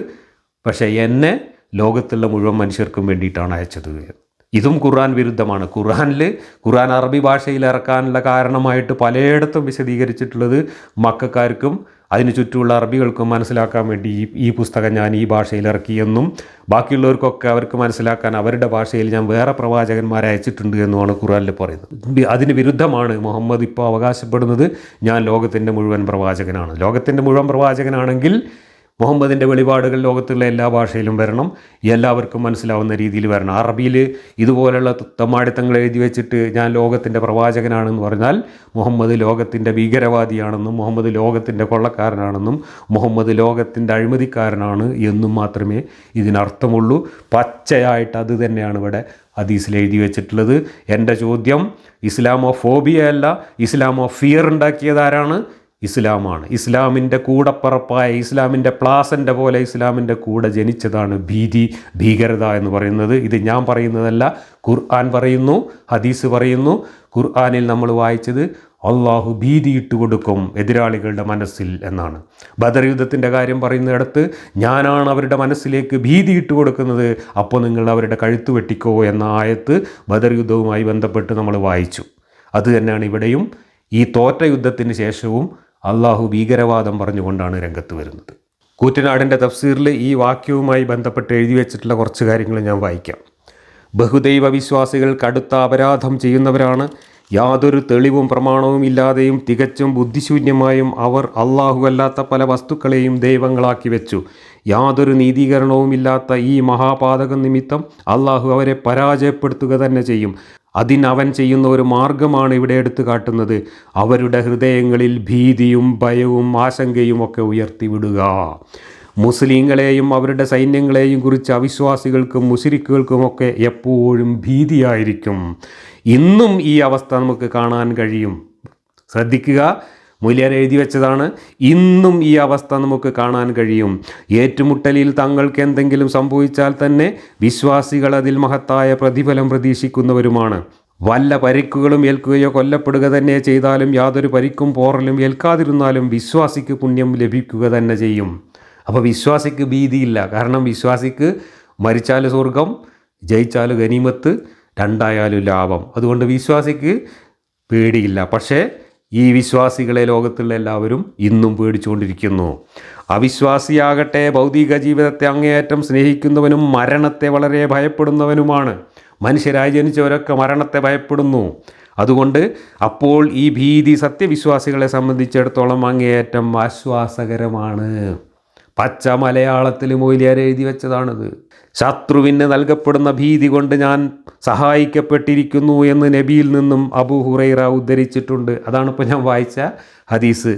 പക്ഷേ എന്നെ ലോകത്തുള്ള മുഴുവൻ മനുഷ്യർക്കും വേണ്ടിയിട്ടാണ് അയച്ചത്. ഇതും ഖുർആൻ വിരുദ്ധമാണ്. ഖുർആൻ അറബി ഭാഷയിൽ ഇറക്കാനുള്ള കാരണമായിട്ട് പലയിടത്തും വിശദീകരിച്ചിട്ടുള്ളത് മക്കക്കാർക്കും അതിന് ചുറ്റുമുള്ള അറബികൾക്കും മനസ്സിലാക്കാൻ വേണ്ടി ഈ പുസ്തകം ഞാൻ ഈ ഭാഷയിൽ ഇറക്കിയെന്നും ബാക്കിയുള്ളവർക്കൊക്കെ അവർക്ക് മനസ്സിലാക്കാൻ അവരുടെ ഭാഷയിൽ ഞാൻ വേറെ പ്രവാചകന്മാരെ അയച്ചിട്ടുണ്ട് എന്നുമാണ് ഖുർആനിൽ പറയുന്നത്. അതിന് വിരുദ്ധമാണ് മുഹമ്മദ് ഇപ്പോൾ അവകാശപ്പെടുന്നത് ഞാൻ ലോകത്തിൻ്റെ മുഴുവൻ പ്രവാചകനാണ്. ലോകത്തിൻ്റെ മുഴുവൻ പ്രവാചകനാണെങ്കിൽ മുഹമ്മദിൻ്റെ വെളിപാടുകൾ ലോകത്തുള്ള എല്ലാ ഭാഷയിലും വരണം, എല്ലാവർക്കും മനസ്സിലാവുന്ന രീതിയിൽ വരണം. അറബിയിൽ ഇതുപോലുള്ള തമ്മാടിത്തങ്ങൾ എഴുതി വെച്ചിട്ട് ഞാൻ ലോകത്തിൻ്റെ പ്രവാചകനാണെന്ന് പറഞ്ഞാൽ മുഹമ്മദ് ലോകത്തിൻ്റെ ഭീകരവാദിയാണെന്നും മുഹമ്മദ് ലോകത്തിൻ്റെ കൊള്ളക്കാരനാണെന്നും മുഹമ്മദ് ലോകത്തിൻ്റെ അഴിമതിക്കാരനാണ് എന്നും മാത്രമേ ഇതിനർത്ഥമുള്ളൂ. പച്ചയായിട്ട് അത് തന്നെയാണ് ഇവിടെ ഹദീസിൽ എഴുതി വെച്ചിട്ടുള്ളത്. എൻ്റെ ചോദ്യം ഇസ്ലാമോഫോബിയ അല്ല, ഇസ്ലാമോ ഫിയർ ഉണ്ടാക്കിയതാരാണ്? ഇസ്ലാമാണ്. ഇസ്ലാമിൻ്റെ കൂടപ്പറപ്പായ, ഇസ്ലാമിൻ്റെ പ്ലാസൻ്റെ പോലെ ഇസ്ലാമിൻ്റെ കൂടെ ജനിച്ചതാണ് ഭീകരത എന്ന് പറയുന്നത്. ഇത് ഞാൻ പറയുന്നതല്ല, ഖുർആൻ പറയുന്നു, ഹദീസ് പറയുന്നു. ഖുർആനിൽ നമ്മൾ വായിച്ചത് അള്ളാഹു ഭീതി ഇട്ടുകൊടുക്കും എതിരാളികളുടെ മനസ്സിൽ എന്നാണ്. ബദർ യുദ്ധത്തിൻ്റെ കാര്യം പറയുന്നിടത്ത് ഞാനാണ് അവരുടെ മനസ്സിലേക്ക് ഭീതി ഇട്ടുകൊടുക്കുന്നത്, അപ്പോൾ നിങ്ങൾ അവരുടെ കഴുത്ത് വെട്ടിക്കോ എന്ന ആയത്ത് ബദർ യുദ്ധവുമായി ബന്ധപ്പെട്ട് നമ്മൾ വായിച്ചു. അത് തന്നെയാണ് ഇവിടെയും. ഈ തോറ്റ യുദ്ധത്തിന് ശേഷവും അള്ളാഹു ഭീകരവാദം പറഞ്ഞുകൊണ്ടാണ് രംഗത്ത് വരുന്നത്. കൂറ്റനാടിൻ്റെ തഫ്സീറിൽ ഈ വാക്യവുമായി ബന്ധപ്പെട്ട് എഴുതി വെച്ചിട്ടുള്ള കുറച്ച് കാര്യങ്ങൾ ഞാൻ വായിക്കാം. ബഹുദൈവ വിശ്വാസികൾ കടുത്ത അപരാധം ചെയ്യുന്നവരാണ്. യാതൊരു തെളിവും പ്രമാണവും ഇല്ലാതെയും തികച്ചും ബുദ്ധിശൂന്യമായും അവർ അള്ളാഹു അല്ലാത്ത പല വസ്തുക്കളെയും ദൈവങ്ങളാക്കി വെച്ചു. യാതൊരു നീതീകരണവുമില്ലാത്ത ഈ മഹാപാതകം നിമിത്തം അള്ളാഹു അവരെ പരാജയപ്പെടുത്തുക തന്നെ ചെയ്യും. അതിനവൻ ചെയ്യുന്ന ഒരു മാർഗമാണ് ഇവിടെ എടുത്തു കാട്ടുന്നത്. അവരുടെ ഹൃദയങ്ങളിൽ ഭീതിയും ഭയവും ആശങ്കയും ഒക്കെ ഉയർത്തിവിടുക. മുസ്ലിങ്ങളെയും അവരുടെ സൈന്യങ്ങളെയും കുറിച്ച് അവിശ്വാസികൾക്കും മുശ്രിക്കുകൾക്കുമൊക്കെ എപ്പോഴും ഭീതിയായിരിക്കും. ഇന്നും ഈ അവസ്ഥ നമുക്ക് കാണാൻ കഴിയും. ശ്രദ്ധിക്കുക, മൂല്യർ എഴുതി വെച്ചതാണ്. ഇന്നും ഈ അവസ്ഥ നമുക്ക് കാണാൻ കഴിയും. ഏറ്റുമുട്ടലിൽ തങ്ങൾക്ക് എന്തെങ്കിലും സംഭവിച്ചാൽ തന്നെ വിശ്വാസികൾ അതിൽ മഹത്തായ പ്രതിഫലം പ്രതീക്ഷിക്കുന്നവരുമാണ്. വല്ല പരിക്കുകളും ഏൽക്കുകയോ കൊല്ലപ്പെടുക തന്നെ ചെയ്താലും യാതൊരു പരിക്കും പോറലും ഏൽക്കാതിരുന്നാലും വിശ്വാസിക്ക് പുണ്യം ലഭിക്കുക തന്നെ ചെയ്യും. അപ്പോൾ വിശ്വാസിക്ക് ഭീതിയില്ല. കാരണം വിശ്വാസിക്ക് മരിച്ചാൽ സ്വർഗം, ജയിച്ചാൽ ഗനീമത്ത്, രണ്ടായാലും ലാഭം. അതുകൊണ്ട് വിശ്വാസിക്ക് പേടിയില്ല. പക്ഷേ ഈ വിശ്വാസികളെ ലോകത്തുള്ള എല്ലാവരും ഇന്നും പേടിച്ചുകൊണ്ടിരിക്കുന്നു. അവിശ്വാസിയാകട്ടെ ഭൗതിക ജീവിതത്തെ അങ്ങേയറ്റം സ്നേഹിക്കുന്നവനും മരണത്തെ വളരെ ഭയപ്പെടുന്നവനുമാണ്. മനുഷ്യരായി ജനിച്ചവരൊക്കെ മരണത്തെ ഭയപ്പെടുന്നു. അതുകൊണ്ട് അപ്പോൾ ഈ ഭീതി സത്യവിശ്വാസികളെ സംബന്ധിച്ചിടത്തോളം അങ്ങേയറ്റം ആശ്വാസകരമാണ്. പച്ച മലയാളത്തിൽ മൊയ്ലിയാർ എഴുതി വെച്ചതാണിത്. ശത്രുവിന് നൽകപ്പെടുന്ന ഭീതി കൊണ്ട് ഞാൻ സഹായിക്കപ്പെട്ടിരിക്കുന്നു എന്ന് നബിയിൽ നിന്നും അബൂ ഹുറൈറ ഉദ്ധരിച്ചിട്ടുണ്ട്. അതാണിപ്പോൾ ഞാൻ വായിച്ച ഹദീസ്.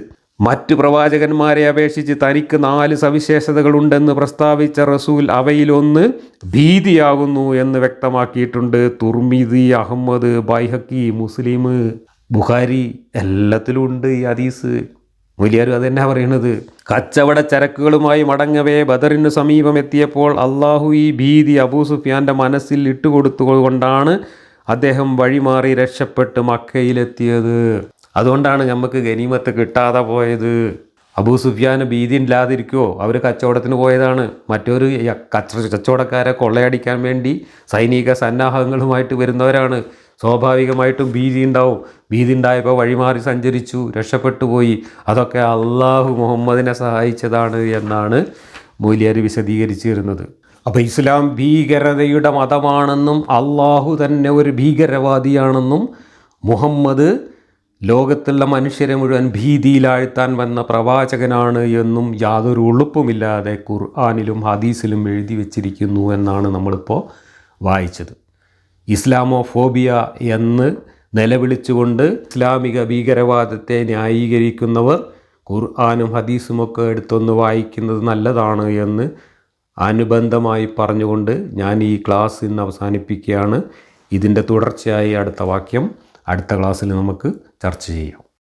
മറ്റു പ്രവാചകന്മാരെ അപേക്ഷിച്ച് തനിക്ക് 4 സവിശേഷതകളുണ്ടെന്ന് പ്രസ്താവിച്ച റസൂൽ അവയിലൊന്ന് ഭീതിയാകുന്നു എന്ന് വ്യക്തമാക്കിയിട്ടുണ്ട്. തുർമിദി, അഹമ്മദ്, ബൈഹക്കി, മുസ്ലിം, ബുഖാരി എല്ലാത്തിലും ഉണ്ട് ഈ ഹദീസ്. മൊയ്ലിയാരും അതെന്നാ പറയണത്. കച്ചവട ചരക്കുകളുമായി മടങ്ങവേ ബദറിന് സമീപം എത്തിയപ്പോൾ അള്ളാഹു ഈ ഭീതി അബൂ സുഫിയാൻ്റെ മനസ്സിൽ ഇട്ടുകൊടുത്തുകൊണ്ടാണ് അദ്ദേഹം വഴിമാറി രക്ഷപ്പെട്ട് മക്കയിലെത്തിയത്. അതുകൊണ്ടാണ് നമുക്ക് ഗനീമത്ത് കിട്ടാതെ പോയത്. അബൂ സുഫിയാന് ഭീതി ഇല്ലാതിരിക്കുമോ? അവർ കച്ചവടത്തിന് പോയതാണ്. മറ്റൊരു കച്ചവടക്കാരെ കൊള്ളയടിക്കാൻ വേണ്ടി സൈനിക സന്നാഹങ്ങളുമായിട്ട് വരുന്നവരാണ്. സ്വാഭാവികമായിട്ടും ഭീതി ഉണ്ടാവും. ഭീതി ഉണ്ടായപ്പോൾ വഴിമാറി സഞ്ചരിച്ചു, രക്ഷപ്പെട്ടു പോയി. അതൊക്കെ അള്ളാഹു മുഹമ്മദിനെ സഹായിച്ചതാണ് എന്നാണ് മൊയ്ലിയാർ വിശദീകരിച്ചു വരുന്നത്. അപ്പോൾ ഇസ്ലാം ഭീകരതയുടെ മതമാണെന്നും അള്ളാഹു തന്നെ ഒരു ഭീകരവാദിയാണെന്നും മുഹമ്മദ് ലോകത്തുള്ള മനുഷ്യരെ മുഴുവൻ ഭീതിയിലാഴ്ത്താൻ വന്ന പ്രവാചകനാണ് എന്നും യാതൊരു ഉളുപ്പുമില്ലാതെ ഖുർആനിലും ഹദീസിലും എഴുതി വച്ചിരിക്കുന്നു എന്നാണ് നമ്മളിപ്പോൾ വായിച്ചത്. ഇസ്ലാമോഫോബിയ എന്ന് നിലവിളിച്ചുകൊണ്ട് ഇസ്ലാമിക ഭീകരവാദത്തെ ന്യായീകരിക്കുന്നവർ ഖുർആനും ഹദീസുമൊക്കെ എടുത്തൊന്ന് വായിക്കുന്നത് നല്ലതാണ് എന്ന് അനുബന്ധമായി പറഞ്ഞുകൊണ്ട് ഞാൻ ഈ ക്ലാസ് ഇന്ന് അവസാനിപ്പിക്കുകയാണ്. ഇതിൻ്റെ തുടർച്ചയായി അടുത്ത വാക്യം അടുത്ത ക്ലാസ്സിൽ നമുക്ക് ചർച്ച ചെയ്യാം.